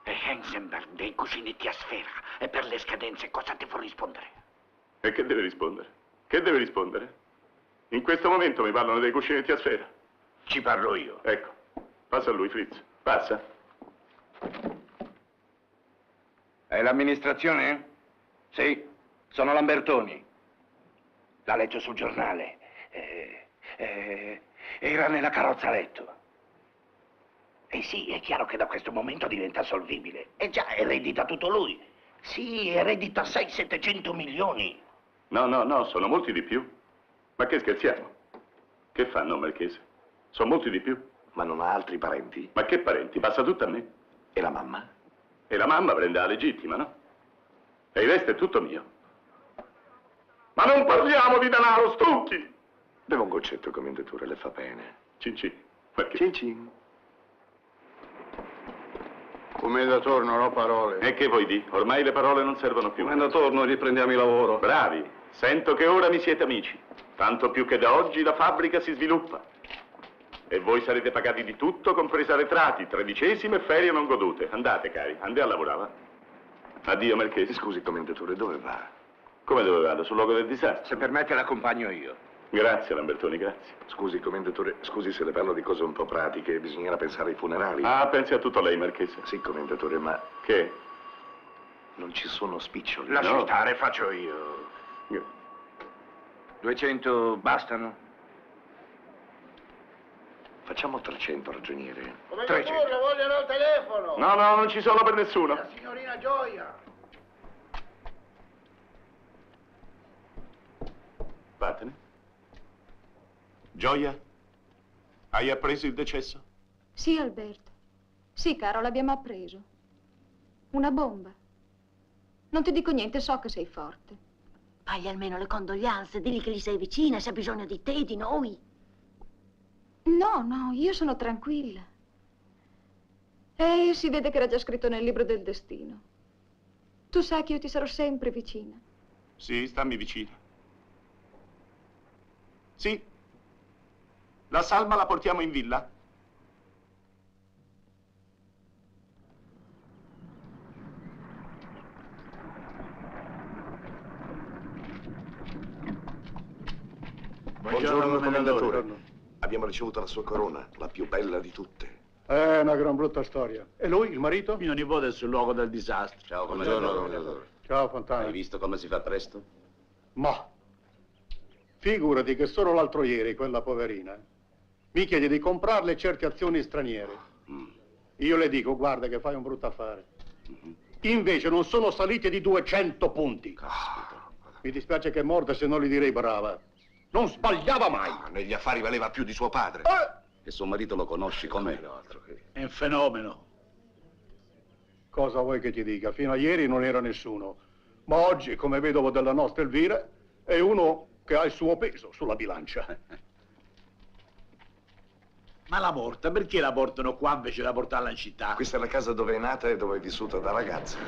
È Heisenberg dei cucinetti a sfera e per le scadenze cosa devo rispondere? E che deve rispondere? Che deve rispondere? In questo momento mi parlano dei cuscinetti a sfera. Ci parlo io. Ecco, passa a lui, Fritz. Passa. È l'amministrazione? Sì, sono Lambertoni. L'ha letto sul giornale. Era nella carrozza a letto. Eh sì, è chiaro che da questo momento diventa solvibile. E già, eredita tutto lui. Sì, eredita 600-700 milioni. No, sono molti di più. Ma che scherziamo? Che fanno, Marchese? Sono molti di più. Ma non ha altri parenti? Ma che parenti? Passa tutto a me. E la mamma? E la mamma prende la legittima, no? E il resto è tutto mio. Ma non parliamo di denaro, stucchi! Bevo un goccetto, commendatore, le fa bene. Cin. Perché? Cin. Commendatore, non ho parole. E che vuoi dire? Ormai le parole non servono più. Commendatore, noi riprendiamo il lavoro. Bravi. Sento che ora mi siete amici. Tanto più che da oggi la fabbrica si sviluppa. E voi sarete pagati di tutto, compresa arretrati, tredicesime e ferie non godute. Andate, cari, andate a lavorare, va? Addio, Marchese. Scusi, commendatore, dove va? Come dove vado? Sul luogo del disastro? Se permette l'accompagno io. Grazie, Lambertoni, grazie. Scusi, commendatore, scusi se le parlo di cose un po' pratiche, bisognerà pensare ai funerali. Ah, pensi a tutto lei, Marchese. Sì, commendatore, ma... Che? Non ci sono spiccioli. Lasci No. stare, faccio io. 200 bastano? Facciamo 300, ragioniere. Commendatore, vogliono il telefono. No, non ci sono per nessuno. La signorina Gioia. Vattene. Gioia, hai appreso il decesso? Sì, Alberto. Sì, caro, l'abbiamo appreso. Una bomba. Non ti dico niente, so che sei forte. Fagli almeno le condoglianze, digli che gli sei vicina, se ha bisogno di te, di noi. No, io sono tranquilla. Si vede che era già scritto nel libro del destino. Tu sai che io ti sarò sempre vicina. Sì, stammi vicino. Sì. La salma la portiamo in villa? Buongiorno, commendatore. Abbiamo ricevuto la sua corona, la più bella di tutte. È una gran brutta storia. E lui, il marito? Mio nipote è sul luogo del disastro. Ciao, commendatore. Ciao, Fontana. Hai visto come si fa presto? Ma, figurati che solo l'altro ieri quella poverina mi chiede di comprarle certe azioni straniere. Io le dico, guarda che fai un brutto affare. Invece non sono salite di 200 punti. Mi dispiace che è morta, se no gli direi brava. Non sbagliava mai. Negli affari valeva più di suo padre. E suo marito lo conosci com'è? È un fenomeno. Cosa vuoi che ti dica? Fino a ieri non era nessuno. Ma oggi, come vedovo della nostra Elvira, è uno che ha il suo peso sulla bilancia. Ma la morta, perché la portano qua invece di portarla in città? Questa è la casa dove è nata e dove è vissuta da ragazza.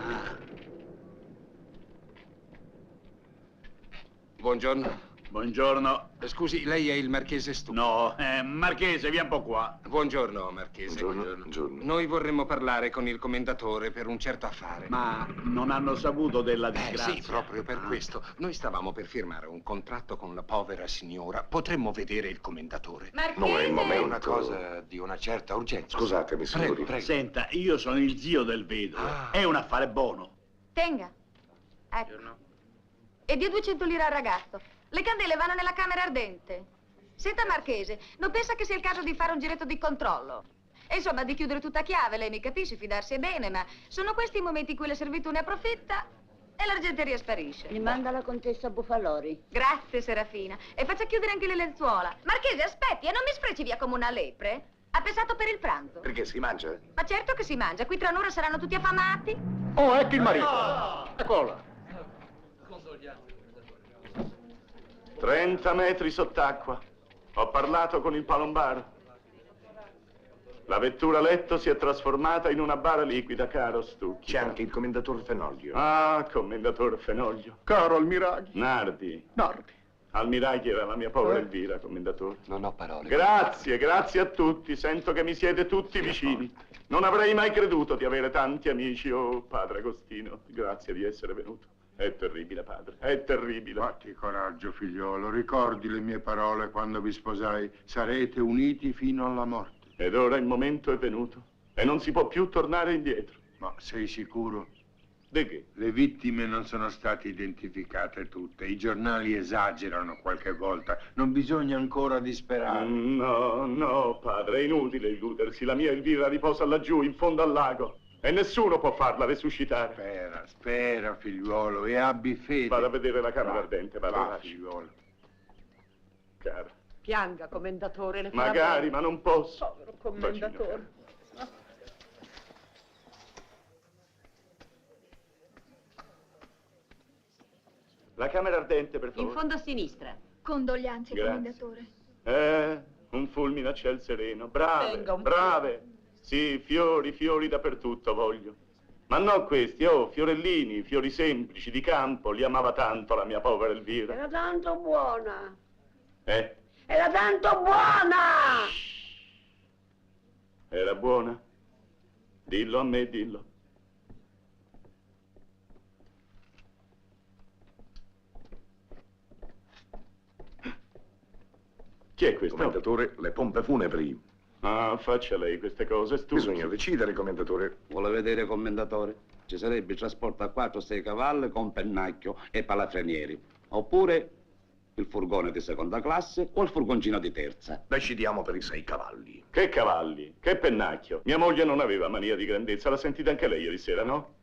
Buongiorno. Buongiorno. Scusi, lei è il marchese Stucchi? No, Marchese, vieni un po' qua. Buongiorno, marchese. Buongiorno. Noi vorremmo parlare con il commendatore per un certo affare. Ma non hanno saputo della disgrazia? Sì, proprio per questo. Noi stavamo per firmare un contratto con la povera signora. Potremmo vedere il commendatore. Marchese! Non è il momento. Una cosa di una certa urgenza. Scusatemi, signori. Prego. Senta, io sono il zio del vedovo. È un affare buono. Tenga. Ecco. E dia 200 lire al ragazzo. Le candele vanno nella camera ardente. Senta, Marchese, non pensa che sia il caso di fare un giretto di controllo? E insomma, di chiudere tutta a chiave, lei mi capisce, fidarsi è bene, ma sono questi i momenti in cui la servitù ne approfitta e l'argenteria sparisce. Mi manda la contessa Bufalori. Grazie, Serafina. E faccia chiudere anche le lenzuola. Marchese, aspetti, e non mi spreci via come una lepre. Ha pensato per il pranzo? Perché si mangia? Ma certo che si mangia. Qui tra un'ora saranno tutti affamati. Oh, ecco il marito. Eccolo. 30 metri sott'acqua. Ho parlato con il palombaro. La vettura letto si è trasformata in una bara liquida, caro Stucchi. C'è anche il commendator Fenoglio. Ah, commendatore Fenoglio. Caro Almiraghi. Nardi. Nardi. Almiraghi era la mia povera Elvira, commendatore. Non ho parole. Grazie, grazie a tutti. Sento che mi siete tutti vicini. Non avrei mai creduto di avere tanti amici. Oh, padre Agostino, grazie di essere venuto. È terribile, padre, è terribile. Fatti coraggio, figliolo. Ricordi le mie parole quando vi sposai. Sarete uniti fino alla morte. Ed ora il momento è venuto e non si può più tornare indietro. Ma sei sicuro? Di che? Le vittime non sono state identificate tutte. I giornali esagerano qualche volta. Non bisogna ancora disperare. No, no, padre, è inutile illudersi. La mia Elvira riposa laggiù, in fondo al lago. E nessuno può farla resuscitare. Spera, spera, figliuolo, e abbi fede. Vado a vedere la camera ardente, vado. Va, figliuolo. Cara. Pianga, commendatore. Le fa Magari, bene. ma non posso. Povero commendatore. La camera ardente, per In favore. fondo a sinistra. Condoglianze, Grazie. commendatore. Un fulmine a ciel sereno. Brave, Venga, un brave. Sì, fiori, fiori dappertutto voglio. Ma no questi, oh, fiorellini, fiori semplici, di campo. Li amava tanto la mia povera Elvira. Era tanto buona. Era tanto buona! Era buona? Dillo a me, dillo. Chi è questo? Commendatore, le pompe funebri. Ah, faccia lei queste cose, Stucchi. Bisogna decidere, commendatore. Vuole vedere, commendatore? Ci sarebbe il trasporto a 4-6 cavalli con pennacchio e palafrenieri. Oppure il furgone di seconda classe o il furgoncino di terza. Decidiamo per i 6 cavalli. Che cavalli? Che pennacchio? Mia moglie non aveva mania di grandezza, l'ha sentita anche lei ieri sera, no?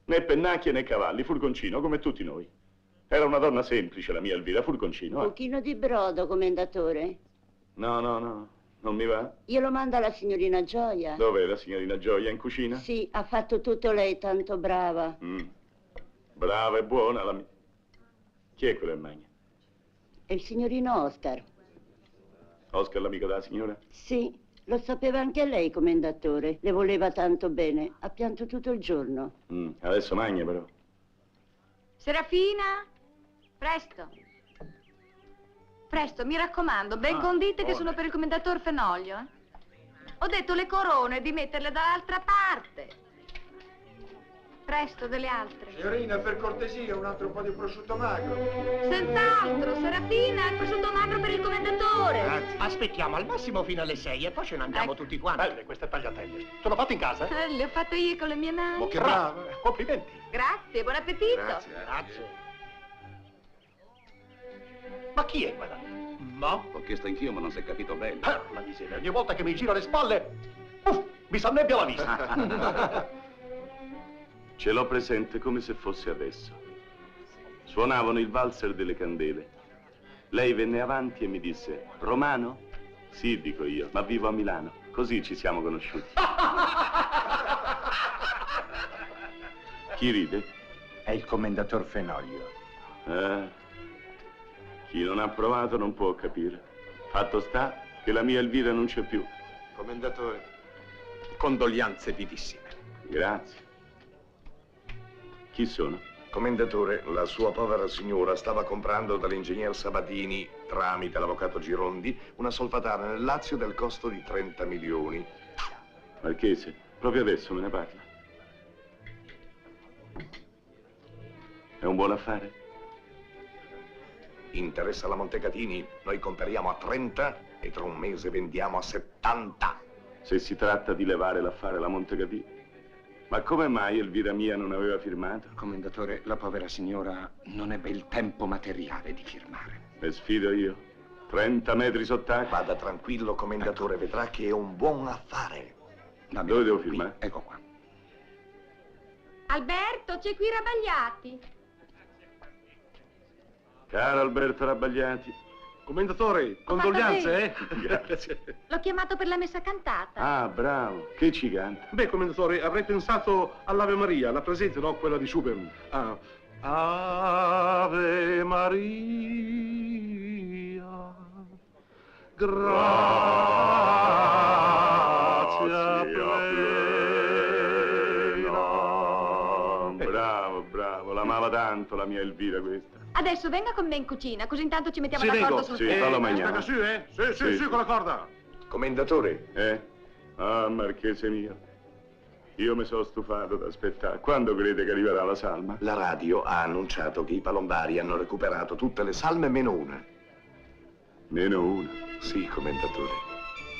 Né pennacchie né cavalli, furgoncino, come tutti noi. Era una donna semplice, la mia Elvira, furgoncino. Un pochino di brodo, commendatore. No, no, no, non mi va. Io lo mando alla signorina Gioia. Dov'è la signorina Gioia, in cucina? Sì, ha fatto tutto lei, tanto brava. Brava e buona la mia... Chi è quella in magna? E il signorino Oscar. Oscar, l'amico della signora? Sì, lo sapeva anche lei, commendatore. Le voleva tanto bene. Ha pianto tutto il giorno. Adesso magna, però. Serafina, presto. Presto, mi raccomando, ben condite che sono per il commendator Fenoglio. Ho detto le corone di metterle dall'altra parte. Presto, delle altre. Signorina, per cortesia, un altro po' di prosciutto magro. Senz'altro, Serafina, il prosciutto magro per il commendatore. Aspettiamo al massimo fino alle 6 e poi ce ne andiamo tutti quanti. Belle queste tagliatelle. Sono fatte in casa? Le ho fatte io con le mie mani. Oh, che brava. Complimenti. Grazie, buon appetito. Grazie. Ma chi è quella? No? L'ho chiesto anch'io, ma non si è capito bene. La miseria, ogni volta che mi gira le spalle, mi s'annebbia la vista. Ce l'ho presente come se fosse adesso. Suonavano il valzer delle candele. Lei venne avanti e mi disse: Romano? Sì, dico io, ma vivo a Milano. Così ci siamo conosciuti. Chi ride? È il commendator Fenoglio. Chi non ha provato non può capire. Fatto sta che la mia Elvira non c'è più. Commendatore, condoglianze vivissime. Grazie. Chi sono? Commendatore, la sua povera signora stava comprando dall'ingegner Sabatini, tramite l'avvocato Girondi, una solfatara nel Lazio del costo di 30 milioni. Marchese, proprio adesso me ne parla. È un buon affare? Interessa la Montecatini, noi comperiamo a 30 e tra un mese vendiamo a 70. Se si tratta di levare l'affare alla Montecatini. Ma come mai Elvira mia non aveva firmato? Commendatore, la povera signora non ebbe il tempo materiale di firmare. Le sfido io. 30 metri sott'acqua. Vada tranquillo, commendatore, vedrà che è un buon affare. Dove devo firmare? Ecco qua. Alberto, c'è qui Rabagliati. Caro Alberto Rabagliati. Commendatore, condoglianze, Grazie. L'ho chiamato per la messa cantata. Ah, bravo. Che ci canta? Beh, commendatore, avrei pensato all'Ave Maria, la presente, no? Quella di Schubert. Ah. Ave Maria, grazia plena. Bravo, bravo. L'amava tanto la mia Elvira questa. Adesso venga con me in cucina, così intanto ci mettiamo Sì, d'accordo vengo. sul Sì, prezzo. fallo mangiare. Sì, sì, con la corda. Commendatore. Ah, marchese mio. Io mi sono stufato ad aspettare. Quando crede che arriverà la salma? La radio ha annunciato che i palombari hanno recuperato tutte le salme meno una. Meno una? Sì, commendatore.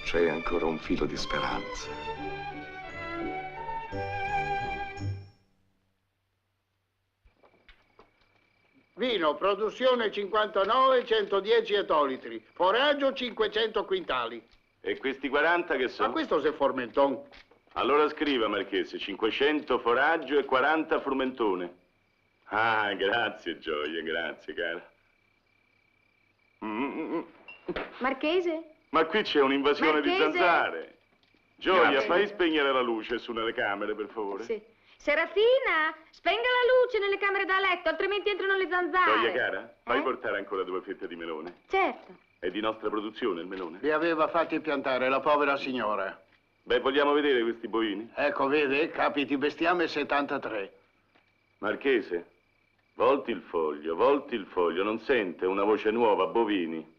C'è ancora un filo di speranza. Vino, produzione 59, 110 ettolitri. Foraggio 500 quintali. E questi 40 che Ma sono? questo è Formenton. Allora scriva, marchese, 500 foraggio e 40 frumentone. Ah, grazie, Gioia, grazie, cara. Marchese? Ma qui c'è un'invasione di Marchese? zanzare. Gioia, Grazie. fai spegnere la luce su nelle camere, per favore. Sì. Serafina, spenga la luce nelle camere da letto, altrimenti entrano le zanzare. Gioia, cara, fai portare ancora 2 fette di melone. Certo. È di nostra produzione il melone. Li aveva fatti piantare la povera signora. Beh, vogliamo vedere questi bovini? Ecco, vede, capi di bestiame 73. Marchese, volti il foglio, non sente una voce nuova, bovini.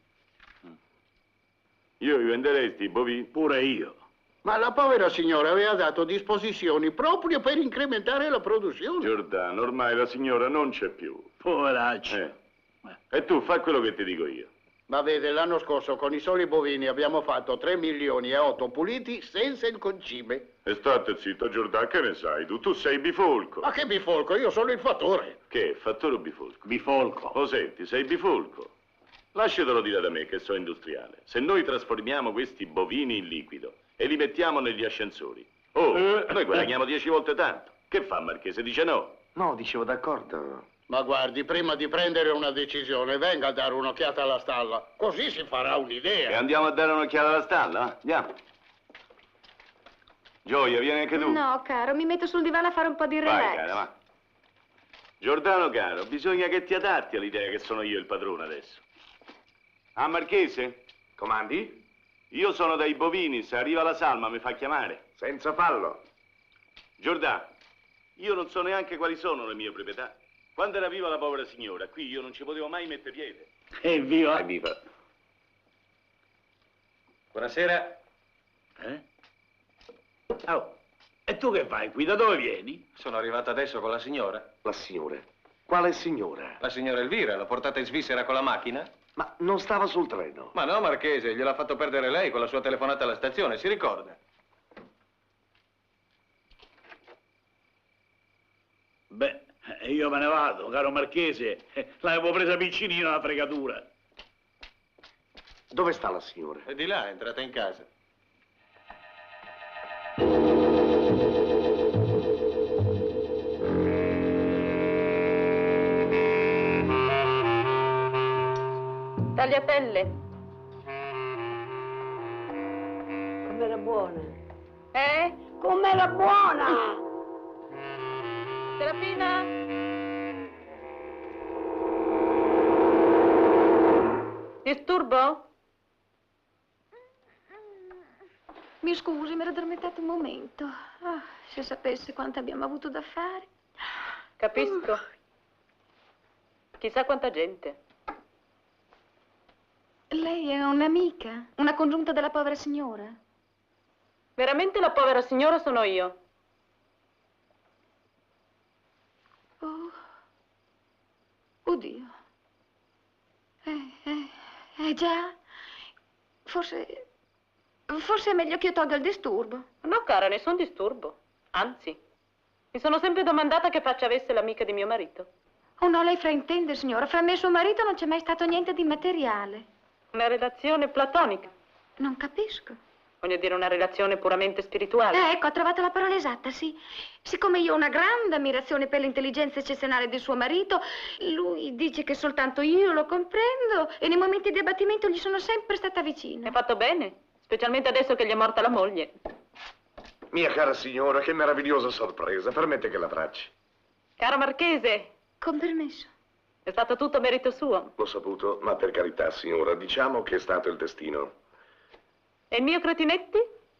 Io vi venderei sti bovini? Pure io. Ma la povera signora aveva dato disposizioni proprio per incrementare la produzione. Giordano, ormai la signora non c'è più. Poveraccio. E tu fa quello che ti dico io. Ma vede, l'anno scorso con i soli bovini abbiamo fatto 3 milioni e 8 puliti senza il concime. E state zitto, Giordano, che ne sai tu? Tu sei bifolco. Ma che bifolco? Io sono il fattore. Che? Fattore o bifolco? Bifolco. Lo senti, sei bifolco. Lasciatelo dire da me che sono industriale. Se noi trasformiamo questi bovini in liquido e li mettiamo negli ascensori, noi guadagniamo 10 volte tanto. Che fa, Marchese? Dice no? No, dicevo d'accordo. Ma guardi, prima di prendere una decisione, venga a dare un'occhiata alla stalla. Così si farà E un'idea. andiamo a dare un'occhiata alla stalla? Andiamo. Gioia, vieni anche tu. No, caro, mi metto sul divano a fare un po' di relax. Vai, cara, va. Giordano, caro, bisogna che ti adatti all'idea che sono io il padrone adesso. Ah, Marchese? Comandi? Io sono dai bovini, se arriva la salma mi fa chiamare. Senza fallo. Giordano, io non so neanche quali sono le mie proprietà. Quando era viva la povera signora, qui io non ci potevo mai mettere piede. Evviva! Evviva. Buonasera. Oh, e tu che fai qui? Da dove vieni? Sono arrivato adesso con la signora. La signora? Quale signora? La signora Elvira, l'ho portata in Svizzera con la macchina? Ma non stava sul treno. Ma no, Marchese, gliel'ha fatto perdere lei con la sua telefonata alla stazione, si ricorda? Beh, io me ne vado, caro Marchese. L'avevo presa piccinina la fregatura. Dove sta la signora? E di là, è entrata in casa. Tagliatelle. Com'era buona. Com'era buona! Serafina? Disturbo? Mi scusi, mi ero addormentata un momento. Ah, se sapesse quanto abbiamo avuto da fare. Capisco. Chissà quanta gente. Lei è un'amica? Una congiunta della povera signora? Veramente la povera signora sono io. Oh. Oddio. Già. Forse è meglio che io tolga il disturbo. No, cara, nessun disturbo. Anzi, Mi sono sempre domandata che faccia avesse l'amica di mio marito. Oh no, lei fraintende, signora. Fra me e suo marito non c'è mai stato niente di materiale. Una relazione platonica. Non capisco. Voglio dire una relazione puramente spirituale. Ecco, ha trovato la parola esatta, sì. Siccome io ho una grande ammirazione per l'intelligenza eccezionale di suo marito, lui dice che soltanto io lo comprendo e nei momenti di abbattimento gli sono sempre stata vicina. Hai fatto bene, specialmente adesso che gli è morta la moglie. Mia cara signora, che meravigliosa sorpresa. Permette che l'abbracci. Caro Marchese. Con permesso. È stato tutto merito suo. L'ho saputo, ma per carità, signora, diciamo che è stato il destino. E il mio Cretinetti?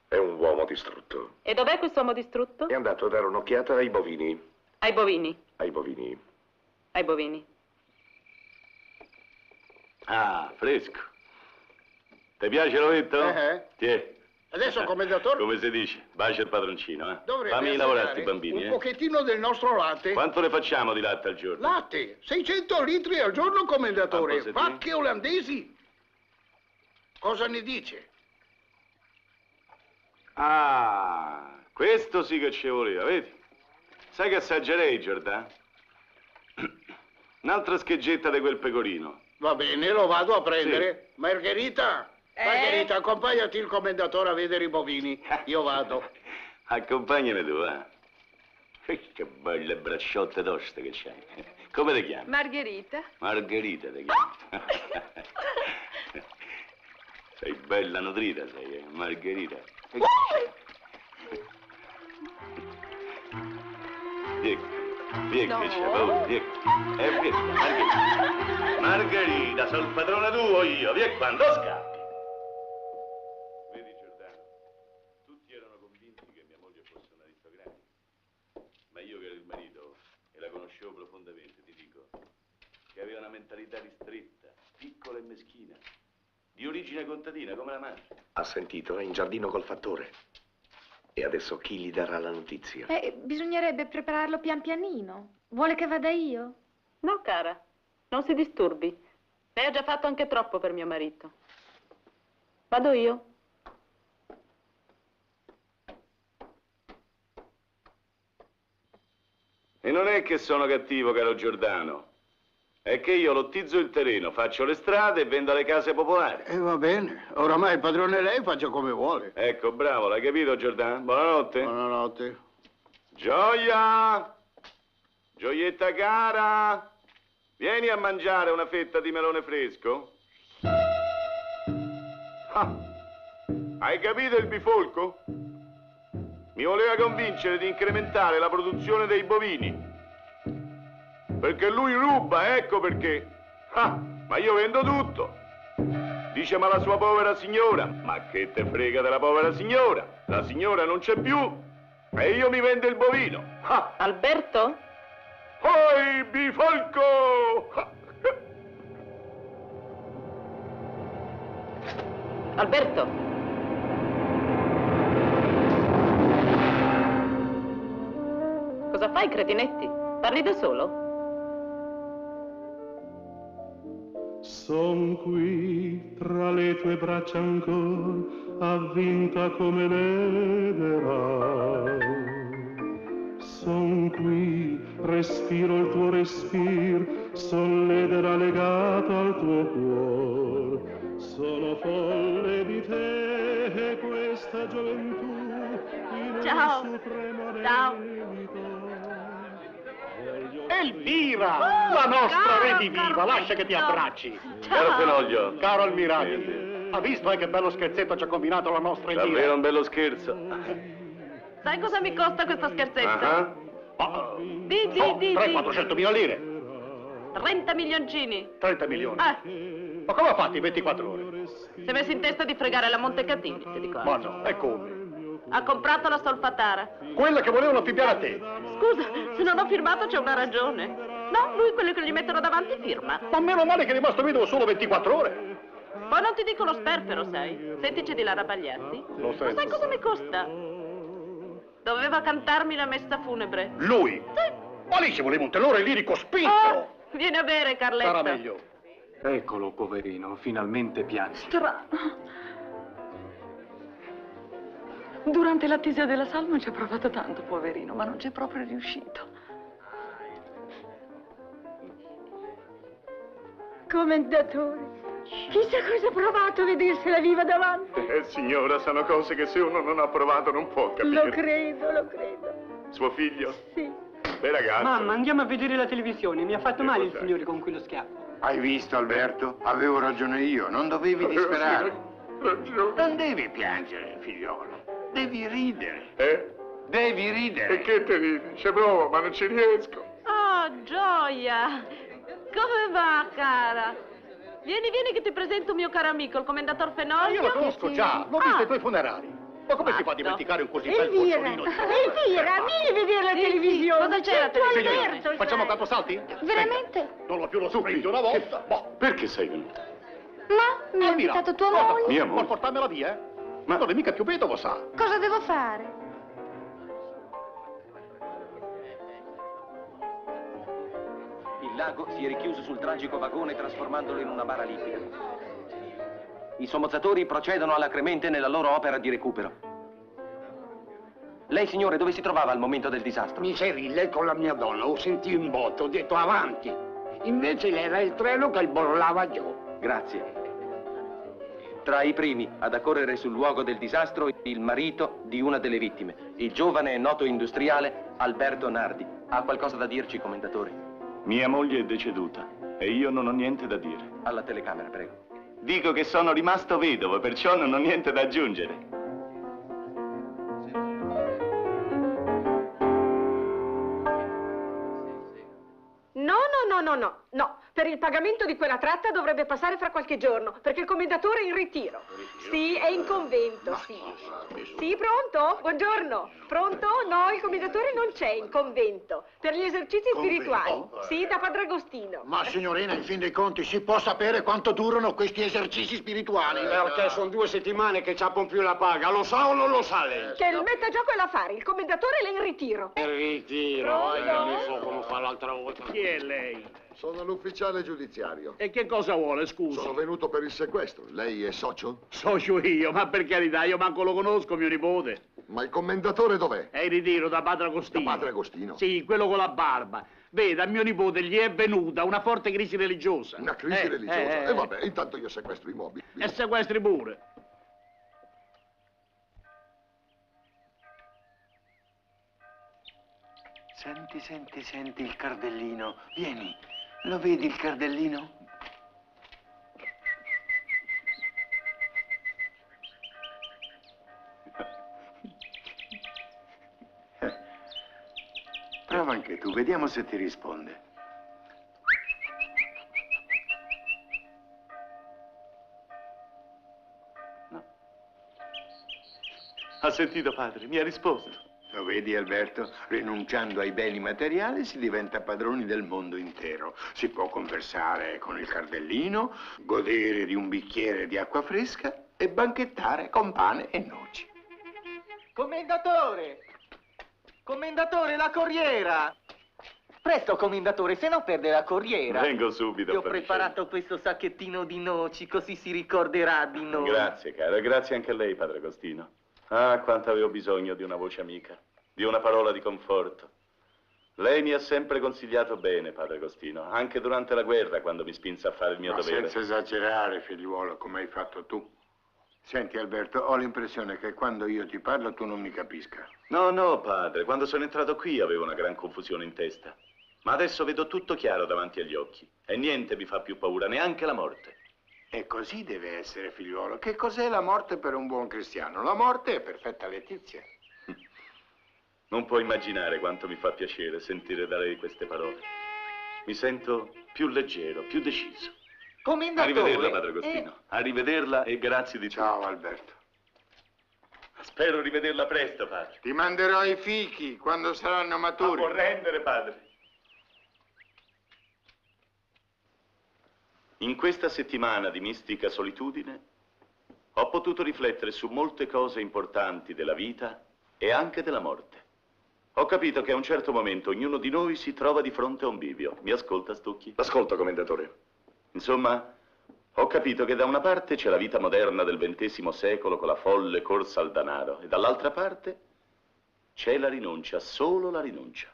È un uomo distrutto. E dov'è quest'uomo distrutto? È andato a dare un'occhiata ai bovini. Ai bovini. Ai bovini. Ai bovini. Ah, fresco. Ti piace l'ovetto? Tiè. Adesso, commendatore, Come si dice? Bacia il padroncino, eh? dovrebbe Fammi lavorare assaggiare sti bambini, un pochettino del nostro latte. Quanto ne facciamo di latte al giorno? Latte, 600 litri al giorno, commendatore. Ah, Vacche olandesi. Cosa ne dice? Ah, questo sì che ci voleva, vedi? Sai che assaggerei, Giordano? Un'altra scheggetta di quel pecorino. Va bene, lo vado a prendere. Margherita, Margherita, accompagnati il commendatore a vedere i bovini. Io vado. Accompagnami tu, eh? Che belle bracciotte toste che c'hai. Come ti chiami? Margherita. Margherita ti chiami. Sei bella nutrita, sei, Margherita. Vieni, No. c'è paura, vieni. Vieni, Margherita. Margherita, sono il padrone tuo io, vieni qua, non scappi. Vedi, Giordano, tutti erano convinti che mia moglie fosse un'aristocratica, ma io che ero il marito e la conoscevo profondamente, ti dico, che aveva una mentalità ristretta, piccola e meschina, di origine contadina, come la madre. Ha sentito? È in giardino col fattore. E adesso chi gli darà la notizia? Bisognerebbe prepararlo pian pianino. Vuole che vada io? No, cara, non si disturbi. Lei ha già fatto anche troppo per mio marito. Vado io. E non è che sono cattivo, caro Giordano. È che io lottizzo il terreno, faccio le strade e vendo le case popolari. E va bene, oramai il padrone lei faccia come vuole. Ecco, bravo, l'hai capito, Giordano? Buonanotte. Buonanotte. Gioia! Gioietta cara! Vieni a mangiare una fetta di melone fresco? Ah, hai capito il bifolco? Mi voleva convincere di incrementare la produzione dei bovini. Perché lui ruba, ecco perché. Ah, ma io vendo tutto. Dice, ma la sua povera signora? Ma che te frega della povera signora? La signora non c'è più e io mi vendo il bovino. Ah. Alberto? Oi, bifolco! Ah. Alberto? Cosa fai, Cretinetti? Parli da solo? Son qui tra le tue braccia ancora, avvinta come l'edera. Son qui, respiro il tuo respiro, son l'edera legata al tuo cuore. Sono folle di te e questa gioventù. Ciao. Ciao. Elvira, la nostra rediviva, lascia che ti abbracci. Caro Fenoglio. Caro Almirante, ha visto che bello scherzetto ci ha combinato la nostra Elvira? Davvero un bello scherzo. Sai cosa mi costa questo scherzetto? Di. 300-400.000 lire. 30 milioncini. 30 milioni. Ma come ha fatto in 24 ore? Si è messo in testa di fregare la Montecatini, ti dico. Ma no, e come? Ha comprato la solfatara. Quella che volevano affibbiare a te. Scusa, se non ho firmato c'è una ragione. No, lui quello che gli mettono davanti firma. Ma meno male che è rimasto vedovo solo 24 ore. Poi non ti dico lo sperpero, sai. Sentici di là Rapagliatti. Lo sai. Sai cosa mi costa? Doveva cantarmi la messa funebre. Lui? Sì. Ma lì ci voleva un tenore lirico spinto. Vieni a bere, Carletta. Sarà meglio. Eccolo, poverino, finalmente piange. Strano. Durante l'attesa della salma ci ha provato tanto, poverino, ma non c'è proprio riuscito. Commendatore, chissà cosa ha provato a vedersela viva davanti. Signora, sono cose che se uno non ha provato non può capire. Lo credo, lo credo. Suo figlio? Sì. Beh, ragazzo. Mamma, andiamo a vedere la televisione. Mi ha fatto male il signore con quello schiaffo. Hai visto, Alberto? Avevo ragione io, non dovevi disperare. Non devi piangere, figliolo. Devi ridere. Devi ridere. E che te ridi? Ci provo, ma non ci riesco. Oh, Gioia! Come va, cara? Vieni, vieni che ti presento un mio caro amico, il commendator Fenoglio. Io lo conosco già, l'ho visto ai tuoi funerali. Ma come si fa a dimenticare un così bel porciolino? Elvira, vieni a vedere la televisione. Cosa c'è la televisione? Alberto, Facciamo quattro salti? Veramente? Non ho più lo sprint una volta. Boh. Perché sei venuta? Ma mi ha invitato tua moglie. Mia Vuol moglie? portarmela via? Ma non è mica più vedovo, sa. Cosa devo fare? Il lago si è richiuso sul tragico vagone trasformandolo in una bara liquida. I sommozzatori procedono alacremente nella loro opera di recupero. Lei, signore, dove si trovava al momento del disastro? Mi serile con la mia donna, ho sentito un botto, ho detto avanti. Invece era il treno che bollava giù. Grazie. Tra i primi ad accorrere sul luogo del disastro, il marito di una delle vittime, il giovane e noto industriale Alberto Nardi. Ha qualcosa da dirci, commendatore? Mia moglie è deceduta e io non ho niente da dire. Alla telecamera, prego. Dico che sono rimasto vedovo, perciò non ho niente da aggiungere. No. Per il pagamento di quella tratta dovrebbe passare fra qualche giorno, perché il commendatore è in ritiro. Sì, è in convento, sì. Sì, pronto? Buongiorno. Pronto? No, il commendatore non c'è in convento. Per gli esercizi spirituali. Sì, da Padre Agostino. Ma signorina, in fin dei conti, si può sapere quanto durano questi esercizi spirituali? Perché sono 2 settimane che ciappano più la paga, lo sa o non lo sa lei? Che il metta a gioco è l'affare, il commendatore è in ritiro. In ritiro, non so come fa l'altra volta. Chi è lei? Sono l'ufficiale giudiziario. E che cosa vuole, scusa? Sono venuto per il sequestro. Lei è socio? Socio io, ma per carità, io manco lo conosco, mio nipote. Ma il commendatore dov'è? È in ritiro da Padre Agostino. Da Padre Agostino? Sì, quello con la barba. Veda, a mio nipote gli è venuta una forte crisi religiosa. Una crisi religiosa? E vabbè, intanto io sequestro i mobili. E sequestri pure. Senti il cardellino. Vieni, lo vedi il cardellino? Prova anche tu, vediamo se ti risponde. No. Ha sentito, padre? Mi ha risposto. Lo vedi, Alberto? Rinunciando ai beni materiali si diventa padroni del mondo intero. Si può conversare con il cardellino, godere di un bicchiere di acqua fresca e banchettare con pane e noci. Commendatore! Commendatore, la corriera! Presto, commendatore, se no perde la corriera. Vengo subito. Ti ho preparato questo sacchettino di noci, così si ricorderà di noi. Grazie, cara. Grazie anche a lei, Padre Agostino. Ah, quanto avevo bisogno di una voce amica, di una parola di conforto. Lei mi ha sempre consigliato bene, Padre Agostino, anche durante la guerra, quando mi spinse a fare il mio dovere. Senza esagerare, figliuolo, come hai fatto tu. Senti, Alberto, ho l'impressione che quando io ti parlo tu non mi capisca. No, padre, quando sono entrato qui avevo una gran confusione in testa. Ma adesso vedo tutto chiaro davanti agli occhi e niente mi fa più paura, neanche la morte. E così deve essere, figliuolo. Che cos'è la morte per un buon cristiano? La morte è perfetta letizia. Non può immaginare quanto mi fa piacere sentire da lei queste parole. Mi sento più leggero, più deciso. Commendatore. Arrivederla, Padre Agostino. Arrivederla e grazie di tutto. Ciao, Alberto. Spero rivederla presto, padre. Ti manderò i fichi quando saranno maturi. Ma può rendere, padre. In questa settimana di mistica solitudine ho potuto riflettere su molte cose importanti della vita e anche della morte. Ho capito che a un certo momento ognuno di noi si trova di fronte a un bivio. Mi ascolta, Stucchi? L'ascolto, commendatore. Insomma, Ho capito che da una parte c'è la vita moderna del XX secolo con la folle corsa al danaro e dall'altra parte c'è la rinuncia, solo la rinuncia.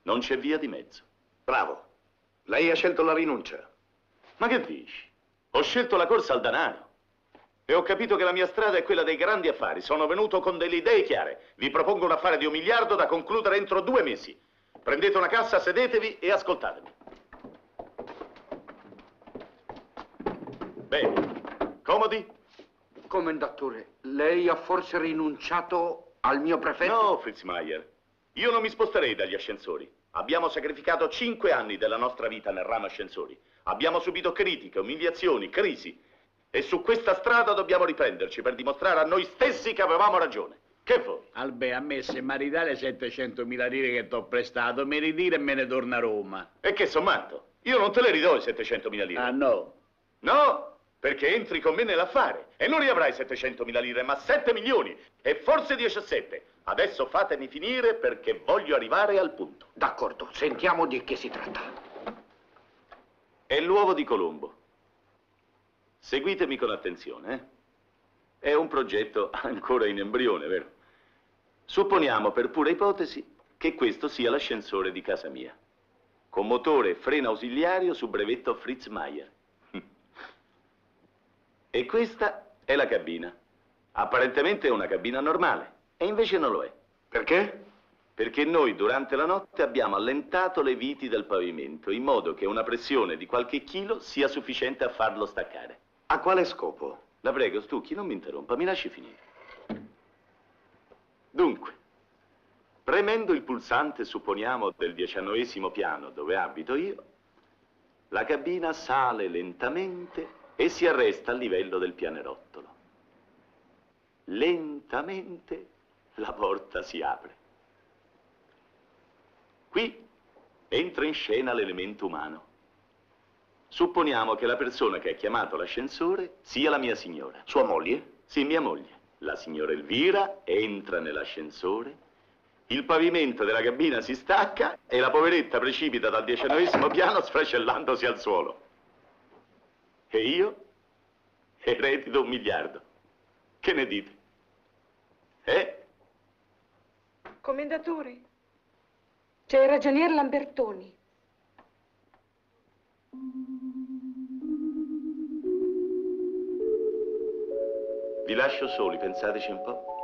Non c'è via di mezzo. Bravo. Lei ha scelto la rinuncia. Ma che dici? Ho scelto la corsa al danaro. E ho capito che la mia strada è quella dei grandi affari. Sono venuto con delle idee chiare. Vi propongo un affare di 1 miliardo da concludere entro 2 mesi. Prendete una cassa, sedetevi e ascoltatemi. Bene. Comodi? Commendatore, lei ha forse rinunciato al mio prefetto? No, Fritz Meier. Io non mi sposterei dagli ascensori. Abbiamo sacrificato 5 anni della nostra vita nel ramo ascensori. Abbiamo subito critiche, umiliazioni, crisi. E su questa strada dobbiamo riprenderci per dimostrare a noi stessi che avevamo ragione. Che vuoi? Albè, a me se mi ridare 700.000 lire che ti ho prestato, mi ritiro e me ne torno a Roma. E che sommato? Io non te le ridò i 700.000 lire. Ah, no? No, perché entri con me nell'affare e non riavrai 700.000 lire, ma 7 milioni e forse 17. Adesso fatemi finire perché voglio arrivare al punto. D'accordo, sentiamo di che si tratta. È l'uovo di Colombo. Seguitemi con attenzione, eh? È un progetto ancora in embrione, vero? Supponiamo, per pura ipotesi, che questo sia l'ascensore di casa mia, con motore e freno ausiliario su brevetto Fritz Meier. E questa è la cabina. Apparentemente è una cabina normale, e invece non lo è. Perché? Perché noi durante la notte abbiamo allentato le viti del pavimento, in modo che una pressione di qualche chilo sia sufficiente a farlo staccare. A quale scopo? La prego, Stucchi, non mi interrompa, mi lasci finire. Dunque, premendo il pulsante, supponiamo, del 19° piano dove abito io, la cabina sale lentamente e si arresta al livello del pianerottolo. Lentamente la porta si apre. Qui entra in scena l'elemento umano. Supponiamo che la persona che ha chiamato l'ascensore sia la mia signora. Sua moglie? Sì, mia moglie. La signora Elvira entra nell'ascensore, il pavimento della cabina si stacca e la poveretta precipita dal 19° piano sfracellandosi al suolo. E io eredito 1 miliardo. Che ne dite? Commendatore, c'è il ragionier Lambertoni. Vi lascio soli, pensateci un po'.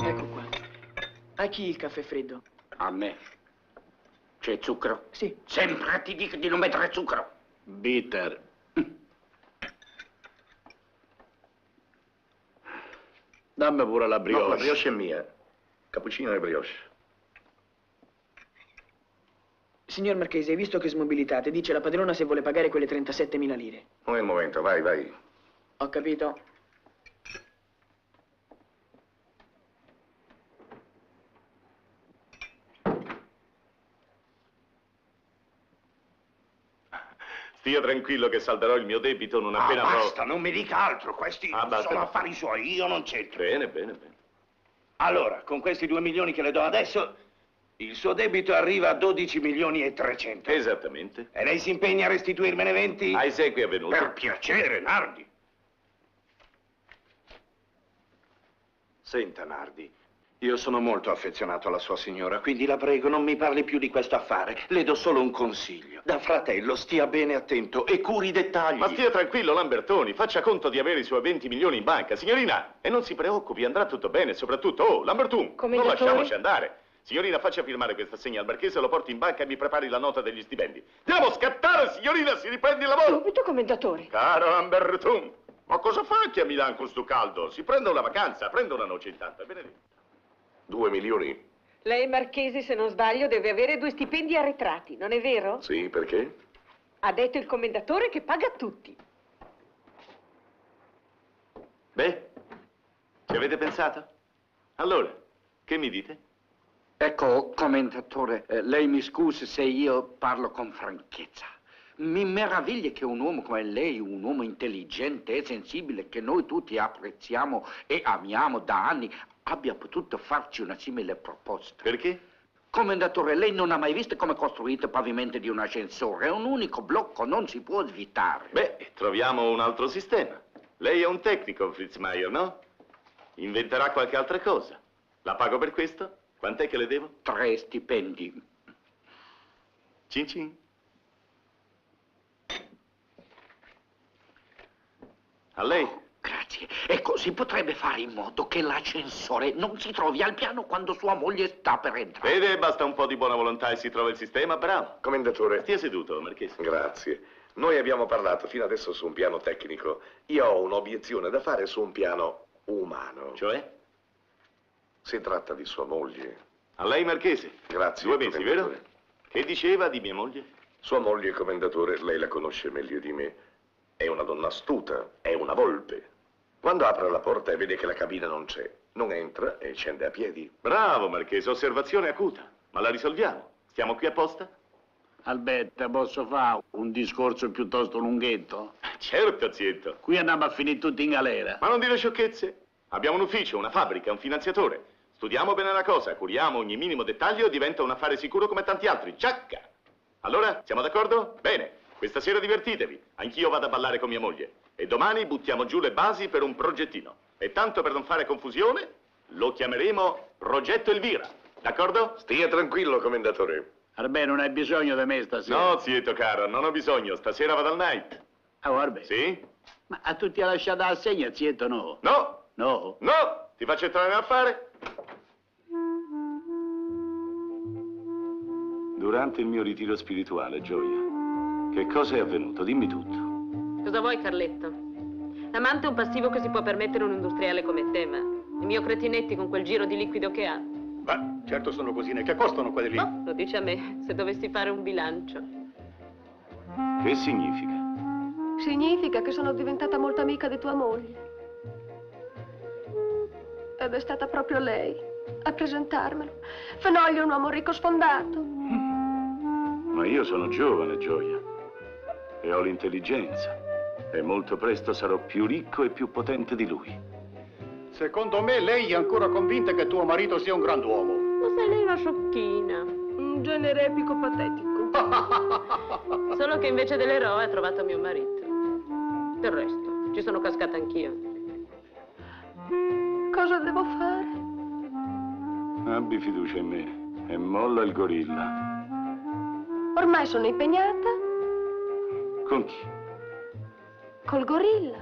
Ecco qua. A chi il caffè freddo? A me. C'è zucchero? Sì. Sempre ti dico di non mettere zucchero. Bitter. Dammi pure la brioche. No, la brioche è mia. Cappuccino e brioche. Signor Marchese, visto che smobilitate, dice la padrona se vuole pagare quelle 37.000 lire. Non è il momento, vai, vai. Ho capito. Stia tranquillo che salderò il mio debito non appena avrò... Basta, non mi dica altro, questi basta. sono affari suoi, io non c'entro. Bene, bene, bene. Allora, con questi 2 milioni che le do adesso, il suo debito arriva a 12 milioni e 300. Esattamente. E lei si impegna a restituirmene 20? Ai esequi è venuto. Per piacere, Nardi. Senta, Nardi, io sono molto affezionato alla sua signora, quindi la prego, non mi parli più di questo affare. Le do solo un consiglio. Da fratello, stia bene attento e curi i dettagli. Ma stia tranquillo, Lambertoni. Faccia conto di avere i suoi 20 milioni in banca. Signorina, e non si preoccupi, andrà tutto bene. Soprattutto, oh, Lambertun, non lasciamoci andare. Signorina, faccia firmare questa assegna al Marchese, lo porti in banca e mi prepari la nota degli stipendi. Andiamo a scattare, signorina, si riprende il lavoro. Subito, commendatore. Caro Lambertun, ma cosa fa anche a Milano con sto caldo? Si prenda una vacanza, prenda una noce intanto, è bene detto. 2 milioni? Lei, Marchese, se non sbaglio, deve avere 2 stipendi arretrati, non è vero? Sì, perché? Ha detto il commendatore che paga tutti. Beh, ci avete pensato? Allora, che mi dite? Ecco, commendatore, lei mi scusi se io parlo con franchezza. Mi meraviglia che un uomo come lei, un uomo intelligente e sensibile che noi tutti apprezziamo e amiamo da anni, abbia potuto farci una simile proposta. Perché? Commendatore, lei non ha mai visto come è costruito il pavimento di un ascensore? È un unico blocco, non si può svitare. Beh, troviamo un altro sistema. Lei è un tecnico, Fritzmeier, no? Inventerà qualche altra cosa. La pago per questo? Quant'è che le devo? 3 stipendi. Cin cin. A lei? Grazie. Ecco, si potrebbe fare in modo che l'ascensore non si trovi al piano quando sua moglie sta per entrare. Vede, basta un po' di buona volontà e si trova il sistema, bravo. Commendatore. Stia seduto, Marchese. Grazie. Noi abbiamo parlato fino adesso su un piano tecnico. Io ho un'obiezione da fare su un piano umano. Cioè? Si tratta di sua moglie. A lei, Marchese. Grazie. 2 mesi, vero? Che diceva di mia moglie? Sua moglie, commendatore, lei la conosce meglio di me. È una donna astuta, è una volpe. Quando apre la porta e vede che la cabina non c'è, non entra e scende a piedi. Bravo, Marchese, osservazione acuta. Ma la risolviamo. Stiamo qui apposta? Alberta, posso fare un discorso piuttosto lunghetto? Certo, zietto. Qui andiamo a finire tutti in galera. Ma non dire sciocchezze. Abbiamo un ufficio, una fabbrica, un finanziatore. Studiamo bene la cosa, curiamo ogni minimo dettaglio e diventa un affare sicuro come tanti altri. Ciacca! Allora, siamo d'accordo? Bene, questa sera divertitevi. Anch'io vado a ballare con mia moglie. E domani buttiamo giù le basi per un progettino. E tanto per non fare confusione, lo chiameremo Progetto Elvira. D'accordo? Stia tranquillo, commendatore. Arbè, non hai bisogno di me stasera. No, zieto caro, non ho bisogno. Stasera vado al night. Oh, Arbè. Sì? Ma a tutti ha lasciato la segna, zieto, no? No! No? No! Ti faccio entrare nell'affare? Durante il mio ritiro spirituale, Gioia, che cosa è avvenuto? Dimmi tutto. Cosa vuoi, Carletto? L'amante è un passivo che si può permettere un industriale come te, ma il mio Cretinetti con quel giro di liquido che ha. Beh, certo sono cosine. Che costano quelli lì? No, lo dice a me, se dovessi fare un bilancio. Che significa? Significa che sono diventata molto amica di tua moglie. Ed è stata proprio lei a presentarmelo. Fenoglio è un uomo ricco sfondato. Ma io sono giovane, Gioia, e ho l'intelligenza. E molto presto sarò più ricco e più potente di lui. Secondo me lei è ancora convinta che tuo marito sia un grand'uomo. Ma sei lei una sciocchina. Un genere epico patetico. Solo che invece dell'eroe ha trovato mio marito. Del resto, ci sono cascata anch'io. Cosa devo fare? Abbi fiducia in me e molla il gorilla. Ormai sono impegnata Con chi? col gorilla.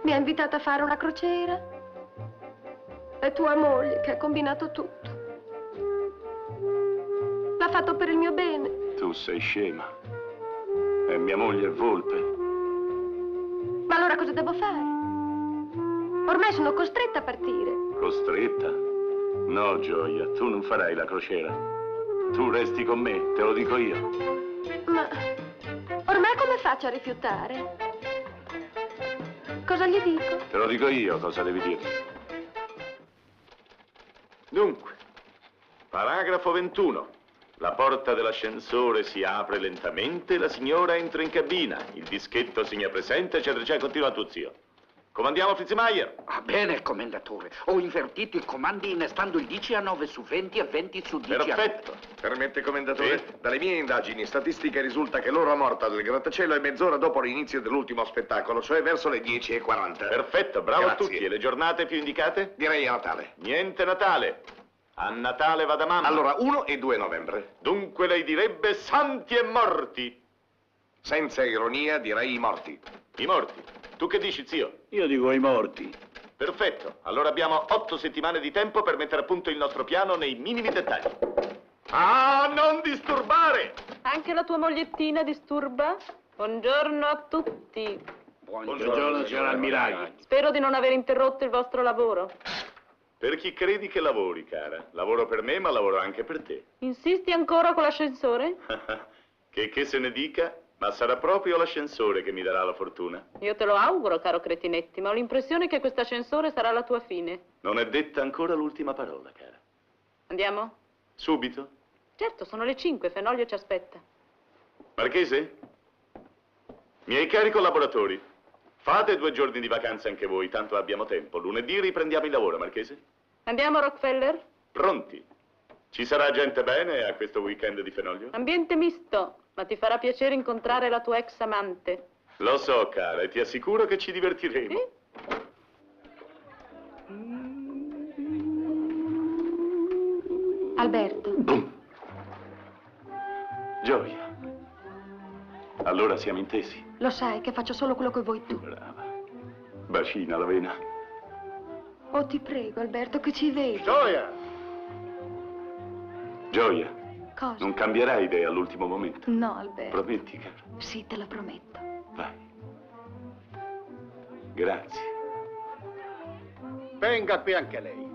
Mi ha invitata a fare una crociera. È tua moglie che ha combinato tutto. L'ha fatto per il mio bene. Tu sei scema. E mia moglie è volpe. Ma allora cosa devo fare? Ormai sono costretta a partire. Costretta? No, Gioia, tu non farai la crociera. Tu resti con me, te lo dico io. Ma ormai come faccio a rifiutare? Cosa gli dico? Te lo dico io cosa devi dirgli. Dunque, paragrafo 21. La porta dell'ascensore si apre lentamente e la signora entra in cabina. Il dischetto segna presente, eccetera, eccetera. Continua tu, zio. Comandiamo Fritzmeier. Va bene, commendatore. Ho invertito i comandi innestando il 10 a 9 su 20 e 20 su 10 a 9. Perfetto. Permette, commendatore? Sì. Dalle mie indagini statistiche risulta che l'ora morta del grattacielo è mezz'ora dopo l'inizio dell'ultimo spettacolo, cioè verso le 10:40. Perfetto, bravo a Grazie. tutti. E le giornate più indicate? Direi a Natale. Niente Natale. A Natale va da mamma. Allora, 1 e 2 novembre. Dunque lei direbbe santi e morti. Senza ironia, direi i morti. I morti. Tu che dici, zio? Io dico i morti. Perfetto. Allora abbiamo 8 settimane di tempo per mettere a punto il nostro piano nei minimi dettagli. Ah, non disturbare! Anche la tua mogliettina disturba? Buongiorno a tutti. Buongiorno, signor Almiraghi. Spero di non aver interrotto il vostro lavoro. Per chi credi che lavori, cara? Lavoro per me, ma lavoro anche per te. Insisti ancora con l'ascensore? Che se ne dica, ma sarà proprio l'ascensore che mi darà la fortuna. Io te lo auguro, caro Cretinetti, ma ho l'impressione che questo ascensore sarà la tua fine. Non è detta ancora l'ultima parola, cara. Andiamo? Subito? Certo, sono le 5, Fenoglio ci aspetta. Marchese? Miei cari collaboratori, fate 2 giorni di vacanza anche voi, tanto abbiamo tempo. Lunedì riprendiamo il lavoro, Marchese. Andiamo, Rockefeller? Pronti? Ci sarà gente bene a questo weekend di Fenoglio? Ambiente misto, ma ti farà piacere incontrare la tua ex amante. Lo so, cara, e ti assicuro che ci divertiremo. Sì? Alberto. Gioia. Allora siamo intesi. Lo sai che faccio solo quello che vuoi tu. Brava. Bacina la vena. Oh, ti prego, Alberto, che ci vedi. Gioia! Gioia. Cosa? Non cambierai idea all'ultimo momento. No, Alberto. Prometti, caro. Sì, te lo prometto. Vai. Grazie. Venga qui anche lei.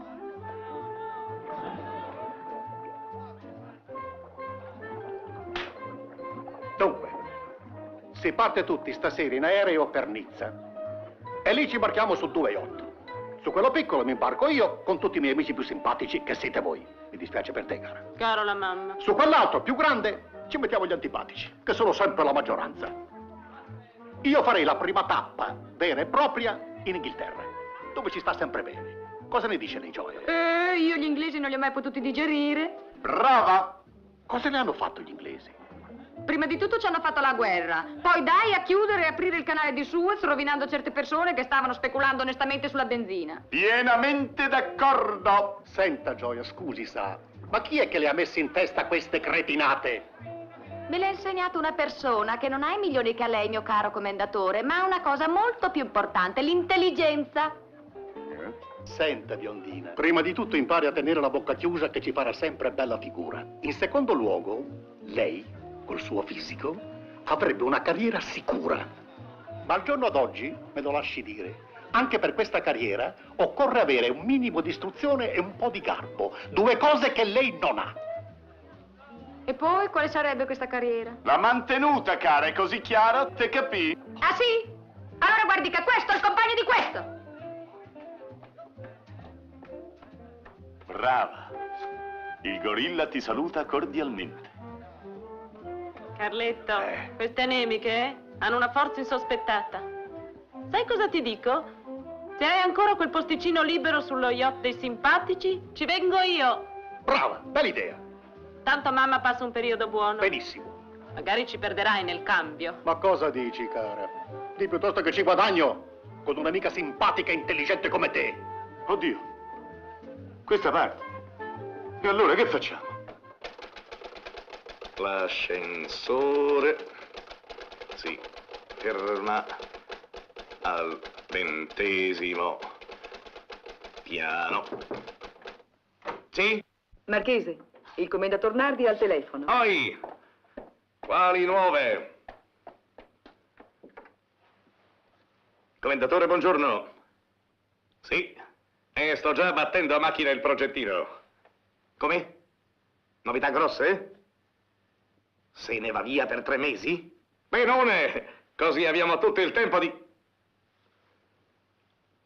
Dunque, si parte tutti stasera in aereo per Nizza. E lì ci imbarchiamo su 2 yacht. Su quello piccolo mi imbarco io con tutti i miei amici più simpatici, che siete voi. Mi dispiace per te, cara. Caro la mamma. Su quell'altro, più grande, ci mettiamo gli antipatici, che sono sempre la maggioranza. Io farei la prima tappa, vera e propria, in Inghilterra, dove ci sta sempre bene. Cosa ne dice lei, Gioia? Io gli inglesi non li ho mai potuti digerire. Brava! Cosa ne hanno fatto gli inglesi? Prima di tutto ci hanno fatto la guerra, poi dai a chiudere e aprire il canale di Suez, rovinando certe persone che stavano speculando onestamente sulla benzina. Pienamente d'accordo! Senta, Gioia, scusi, sa, ma chi è che le ha messo in testa queste cretinate? Me l'ha insegnato una persona che non ha i milioni che ha lei, mio caro commendatore, ma ha una cosa molto più importante, l'intelligenza. Senta, biondina, prima di tutto impari a tenere la bocca chiusa che ci farà sempre bella figura. In secondo luogo, lei, col suo fisico, avrebbe una carriera sicura. Ma al giorno d'oggi, me lo lasci dire, anche per questa carriera occorre avere un minimo di istruzione e un po' di garbo, 2 cose che lei non ha. E poi quale sarebbe questa carriera? L'ha mantenuta, cara, è così chiaro? Te capì? Ah sì? Allora guardi che questo è il compagno di questo. Brava. Il gorilla ti saluta cordialmente. Carletto, queste anemiche hanno una forza insospettata. Sai cosa ti dico? Se hai ancora quel posticino libero sullo yacht dei simpatici, ci vengo io. Brava, bella idea. Tanto mamma passa un periodo buono. Benissimo. Magari ci perderai nel cambio. Ma cosa dici, cara? Di piuttosto che ci guadagno con un'amica simpatica e intelligente come te. Oddio, questa parte. E allora che facciamo? L'ascensore si ferma al 20° piano. Sì? Marchese, il commendator Nardi è al telefono. Oi! Quali nuove? Commendatore, buongiorno. Sì, sto già battendo a macchina il progettino. Come? Novità grosse? Se ne va via per 3 mesi? Benone! Così abbiamo tutto il tempo di...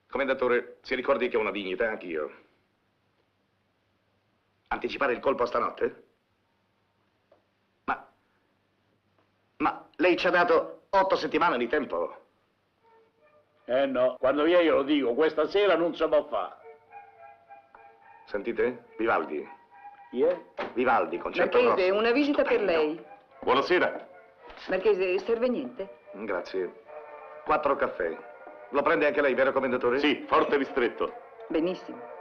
Commendatore, si ricordi che ho una dignità anch'io. Anticipare il colpo stanotte? Ma lei ci ha dato 8 settimane di tempo. No, quando viene io lo dico, questa sera non si può fare. Sentite? Vivaldi. Chi è? Vivaldi, concerto Marchese, grosso. una visita per lei. Buonasera. Marchese, serve niente? Grazie. 4 caffè. Lo prende anche lei, vero commendatore? Sì, forte ristretto. Benissimo.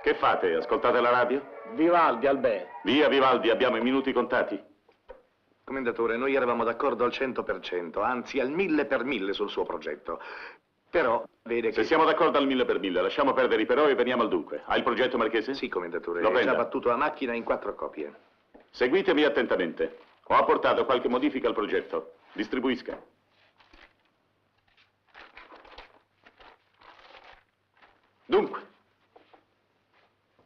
Che fate? Ascoltate la radio? Vivaldi, Alberto. Via, Vivaldi, abbiamo i minuti contati. Commendatore, noi eravamo d'accordo al 100%, anzi al 1000 per 1000 sul suo progetto. Però, vede che... Se siamo d'accordo al 1000 per 1000, lasciamo perdere i però e veniamo al dunque. Ha il progetto, Marchese? Sì, commendatore. Lo È prenda. già battuto la macchina in 4 copie. Seguitemi attentamente. Ho apportato qualche modifica al progetto. Distribuisca. Dunque.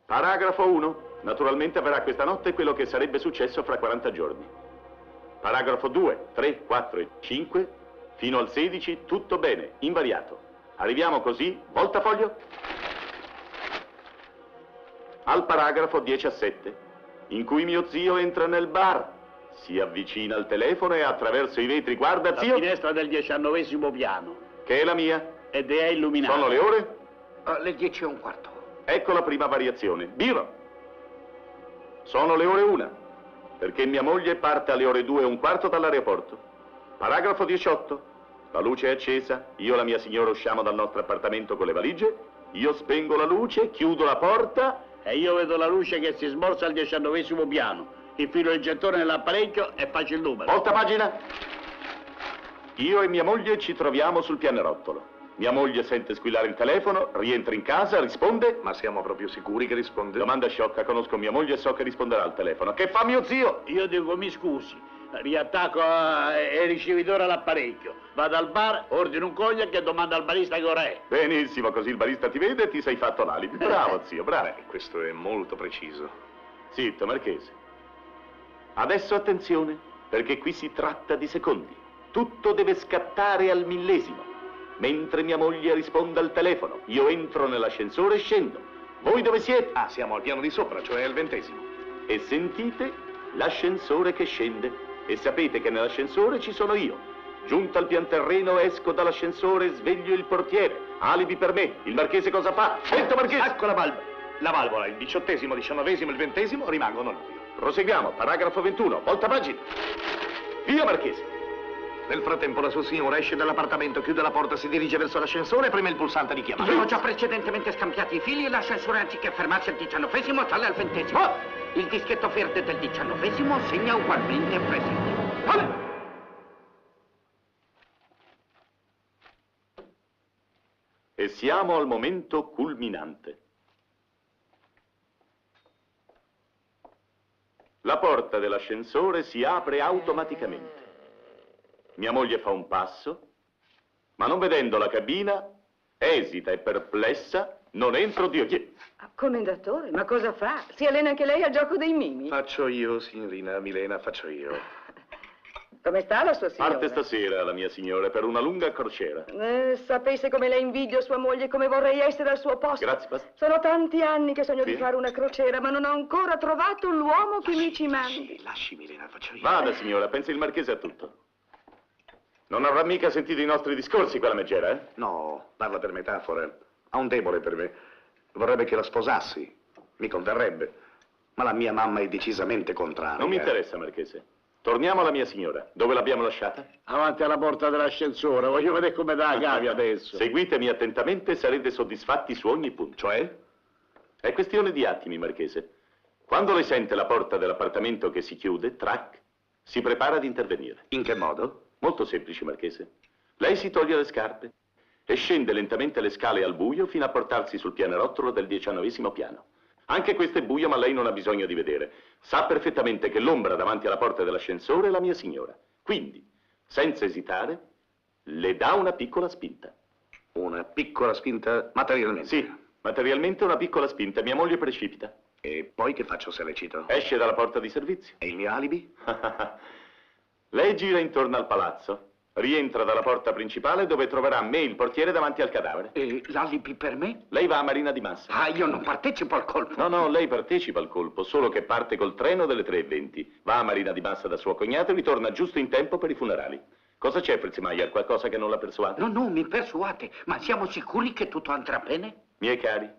Paragrafo 1. Naturalmente avverrà questa notte quello che sarebbe successo fra 40 giorni. Paragrafo 2, 3, 4 e 5 Fino al 16 tutto bene, invariato. Arriviamo così, voltafoglio, al paragrafo 17, in cui mio zio entra nel bar, si avvicina al telefono e attraverso i vetri guarda, zio... La finestra del 19° piano. Che è la mia. Ed è illuminata. Sono le ore? Le 10:15. Ecco la prima variazione. Birra. Sono le ore 1, perché mia moglie parte alle ore 2:15 dall'aeroporto. Paragrafo 18. La luce è accesa, io e la mia signora usciamo dal nostro appartamento con le valigie, io spengo la luce, chiudo la porta... E io vedo la luce che si smorza al 19° piano. Infilo il gettone nell'apparecchio e faccio il numero. Volta pagina. Io e mia moglie ci troviamo sul pianerottolo. Mia moglie sente squillare il telefono, rientra in casa, risponde... Ma siamo proprio sicuri che risponde? Domanda sciocca, conosco mia moglie e so che risponderà al telefono. Che fa mio zio? Io dico mi scusi, riattacco il ricevitore all'apparecchio. Vado al bar, ordino un cognac e domando al barista che ora è. Benissimo, così il barista ti vede e ti sei fatto l'alibi. Bravo zio, bravo. Questo è molto preciso. Zitto, Marchese. Adesso attenzione, perché qui si tratta di secondi. Tutto deve scattare al millesimo. Mentre mia moglie risponde al telefono, io entro nell'ascensore e scendo. Voi dove siete? Ah, siamo al piano di sopra, cioè al 20°. E sentite l'ascensore che scende. E sapete che nell'ascensore ci sono io. Giunto al pian terreno, esco dall'ascensore, sveglio il portiere. Alibi per me. Il Marchese cosa fa? Sento, Marchese! Ecco la valvola, il 18°, il 19°, il 20° rimangono al buio. Proseguiamo, paragrafo 21, volta pagina. Via, Marchese. Nel frattempo la sua signora esce dall'appartamento, chiude la porta, si dirige verso l'ascensore e preme il pulsante di chiamata. Sono già precedentemente scambiati i fili e l'ascensore, anziché fermarsi al 19°, sale al 20°. Il dischetto verde del 19° segna ugualmente presente. E siamo al momento culminante. La porta dell'ascensore si apre automaticamente. Mia moglie fa un passo, ma non vedendo la cabina, esita e perplessa, non entro, Dio chi è? Commendatore, ma cosa fa? Si allena anche lei al gioco dei mimi? Faccio io, signorina Milena, faccio io. Come sta la sua signora? Parte stasera la mia signora per una lunga crociera. Sapesse come la invidio sua moglie e come vorrei essere al suo posto. Grazie, Pastor. Sono tanti anni che sogno di Sì. fare una crociera, ma non ho ancora trovato l'uomo che mi ci mandi. Lasci, Milena, faccio io. Vada, signora, pensi il Marchese a tutto. Non avrà mica sentito i nostri discorsi quella megera, eh? No, parla per metafore. Ha un debole per me. Vorrebbe che la sposassi. Mi converrebbe. Ma la mia mamma è decisamente contraria. Non mi interessa, Marchese. Torniamo alla mia signora. Dove l'abbiamo lasciata? Avanti alla porta dell'ascensore, voglio vedere come dà la cavi adesso. Seguitemi attentamente e sarete soddisfatti su ogni punto. Cioè? È questione di attimi, Marchese. Quando lei sente la porta dell'appartamento che si chiude, trac, si prepara ad intervenire. In che modo? Molto semplice, Marchese. Lei si toglie le scarpe e scende lentamente le scale al buio fino a portarsi sul pianerottolo del 19° piano. Anche questo è buio, ma lei non ha bisogno di vedere. Sa perfettamente che l'ombra davanti alla porta dell'ascensore è la mia signora. Quindi, senza esitare, le dà una piccola spinta. Una piccola spinta materialmente? Sì, materialmente una piccola spinta. Mia moglie precipita. E poi che faccio se le cito? Esce dalla porta di servizio. E il mio alibi? Lei gira intorno al palazzo. Rientra dalla porta principale dove troverà me, il portiere, davanti al cadavere. E l'alibi per me? Lei va a Marina di Massa. Ah, io non partecipo al colpo. No, lei partecipa al colpo, solo che parte col treno delle 3:20. Va a Marina di Massa da suo cognato e ritorna giusto in tempo per i funerali. Cosa c'è, Fritzmeier? Qualcosa che non la persuade? No, mi persuade. Ma siamo sicuri che tutto andrà bene? Miei cari,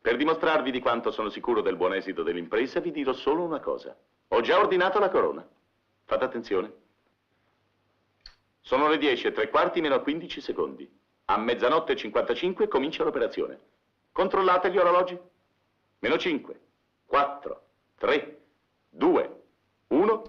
per dimostrarvi di quanto sono sicuro del buon esito dell'impresa, vi dirò solo una cosa. Ho già ordinato la corona. Fate attenzione. Sono le 10:15 meno 15 secondi. A 00:55 comincia l'operazione. Controllate gli orologi. Meno 5, 4, 3, 2, 1...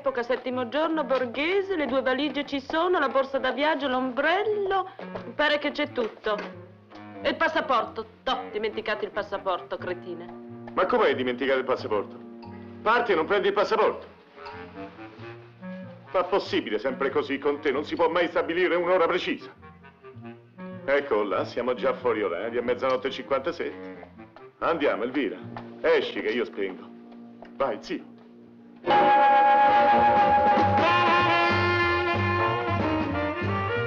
d'epoca, 7° giorno, Borghese, le 2 valigie ci sono, la borsa da viaggio, l'ombrello, mi pare che c'è tutto. E il passaporto? T'ho dimenticato il passaporto, cretina. Ma come hai dimenticato il passaporto? Parti e non prendi il passaporto. Ma possibile sempre così con te? Non si può mai stabilire un'ora precisa. Ecco là, siamo già fuori orario, è 00:57. Andiamo, Elvira. Esci che io spengo. Vai, zio.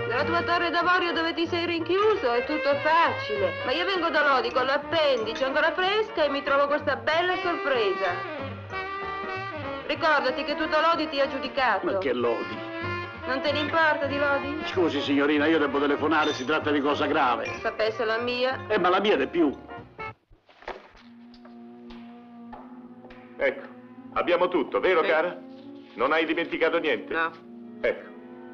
Nella tua torre d'avorio dove ti sei rinchiuso è tutto facile. Ma io vengo da Lodi con l'appendice ancora fresca e mi trovo questa bella sorpresa. Ricordati che tutto Lodi ti ha giudicato. Ma che Lodi? Non te ne importa di Lodi? Scusi signorina, io devo telefonare, si tratta di cosa grave. Sapesse la mia. Ma la mia di più. Ecco, abbiamo tutto, vero Sì. cara? Non hai dimenticato niente? No. Ecco,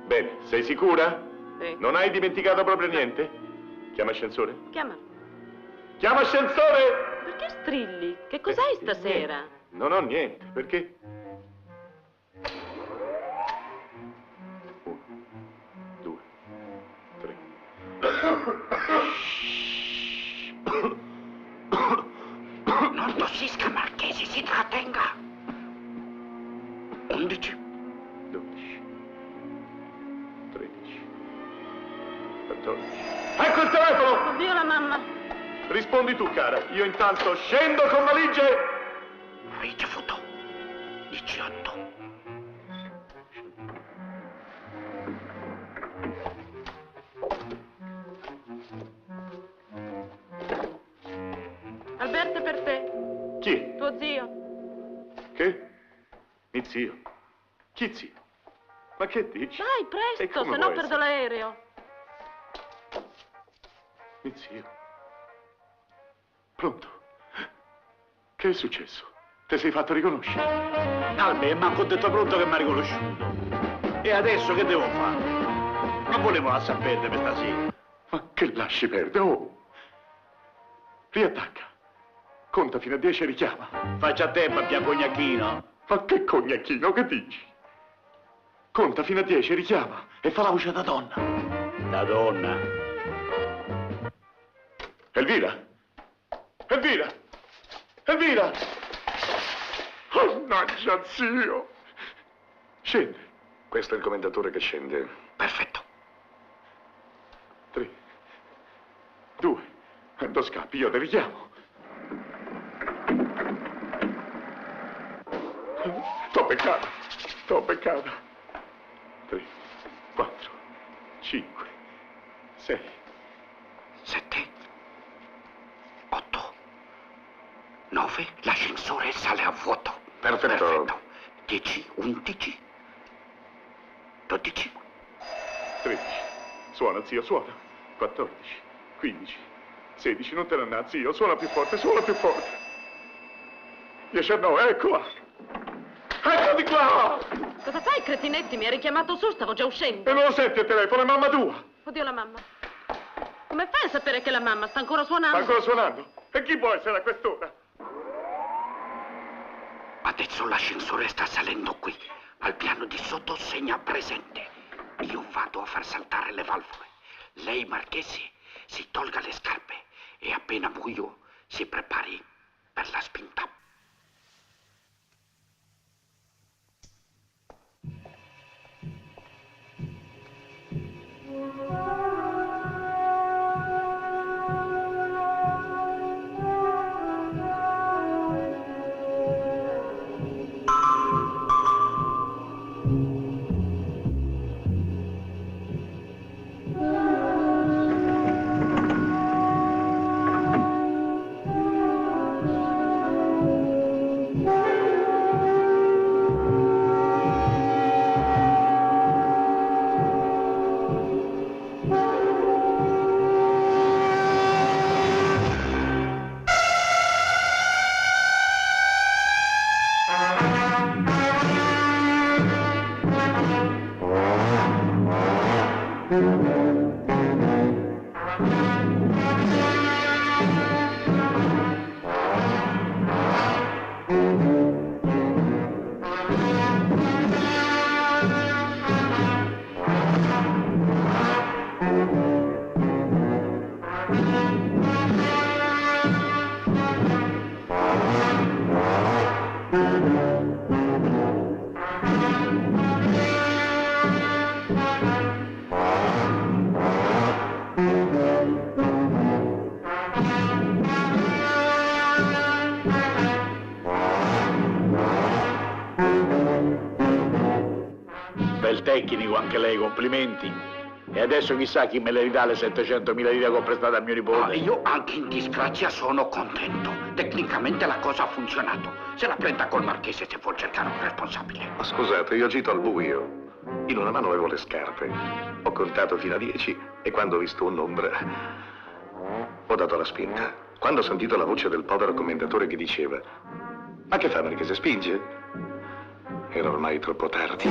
bene, sei sicura? Sì. Non hai dimenticato proprio niente? Chiama ascensore. Chiama. Chiama ascensore! Perché strilli? Che cos'hai stasera? Non ho niente, perché? 1, 2, 3. Non tossisca, Marchesi, si trattenga. 11. 12, 13, 14. Ecco il telefono! Oddio la mamma! Rispondi tu, cara. Io intanto scendo con valigie! Ricevuto. 18. Alberto è per te. Chi? Tuo zio. Che? Mi zio? Chi zio? Ma che dici? Dai, E presto, come se no può perdo essere? l'aereo. Mi zio? Pronto? Che è successo? Ti sei fatto riconoscere? Albe, manco ho detto pronto che mi ha riconosciuto. E adesso che devo fare? Non volevo lasciar perdere stasera. Ma che lasci perdere? Oh! Riattacca. Conta fino a 10 e richiama. Faccia a te, pappia cognacchino. Ma che cognacchino, che dici? Conta fino a 10 e richiama. E fa la voce da donna. Da donna? Elvira! Elvira! Elvira! Mannaggia, zio! Scende. Questo è il commendatore che scende. Perfetto. 3, 2, quando scappi io ti richiamo. T'ho beccato, t'ho beccato. 3, 4, 5, 6, 7. 8. 9. L'ascensore sale a vuoto. Perfetto. 10. 11. 12. 13. Suona, zio, suona. 14, 15, 16, non te ne andare, zio. Suona più forte, suona più forte. 19, eccola. Ecco di qua! Cosa fai, cretinetti? Mi hai richiamato su, stavo già uscendo. E non lo senti il telefono, è mamma tua. Oddio la mamma. Come fai a sapere che la mamma sta ancora suonando? Sta ancora suonando? E chi può essere a quest'ora? Adesso l'ascensore sta salendo qui. Al piano di sotto segna presente. Io vado a far saltare le valvole. Lei, Marchesi, si tolga le scarpe e appena buio si prepari per la spinta. Bel tecnico anche lei, complimenti. E adesso chissà chi me le ridà le 700.000 lire che ho prestato a mio nipote. Io anche in disgrazia sono contento. Tecnicamente la cosa ha funzionato. Se la prenda col marchese se vuol cercare un responsabile. Ma scusate, io agito al buio. In una mano avevo le scarpe. Ho contato fino a 10 e quando ho visto un'ombra ho dato la spinta. Quando ho sentito la voce del povero commendatore che diceva: ma che fa, perché si spinge? Era ormai troppo tardi.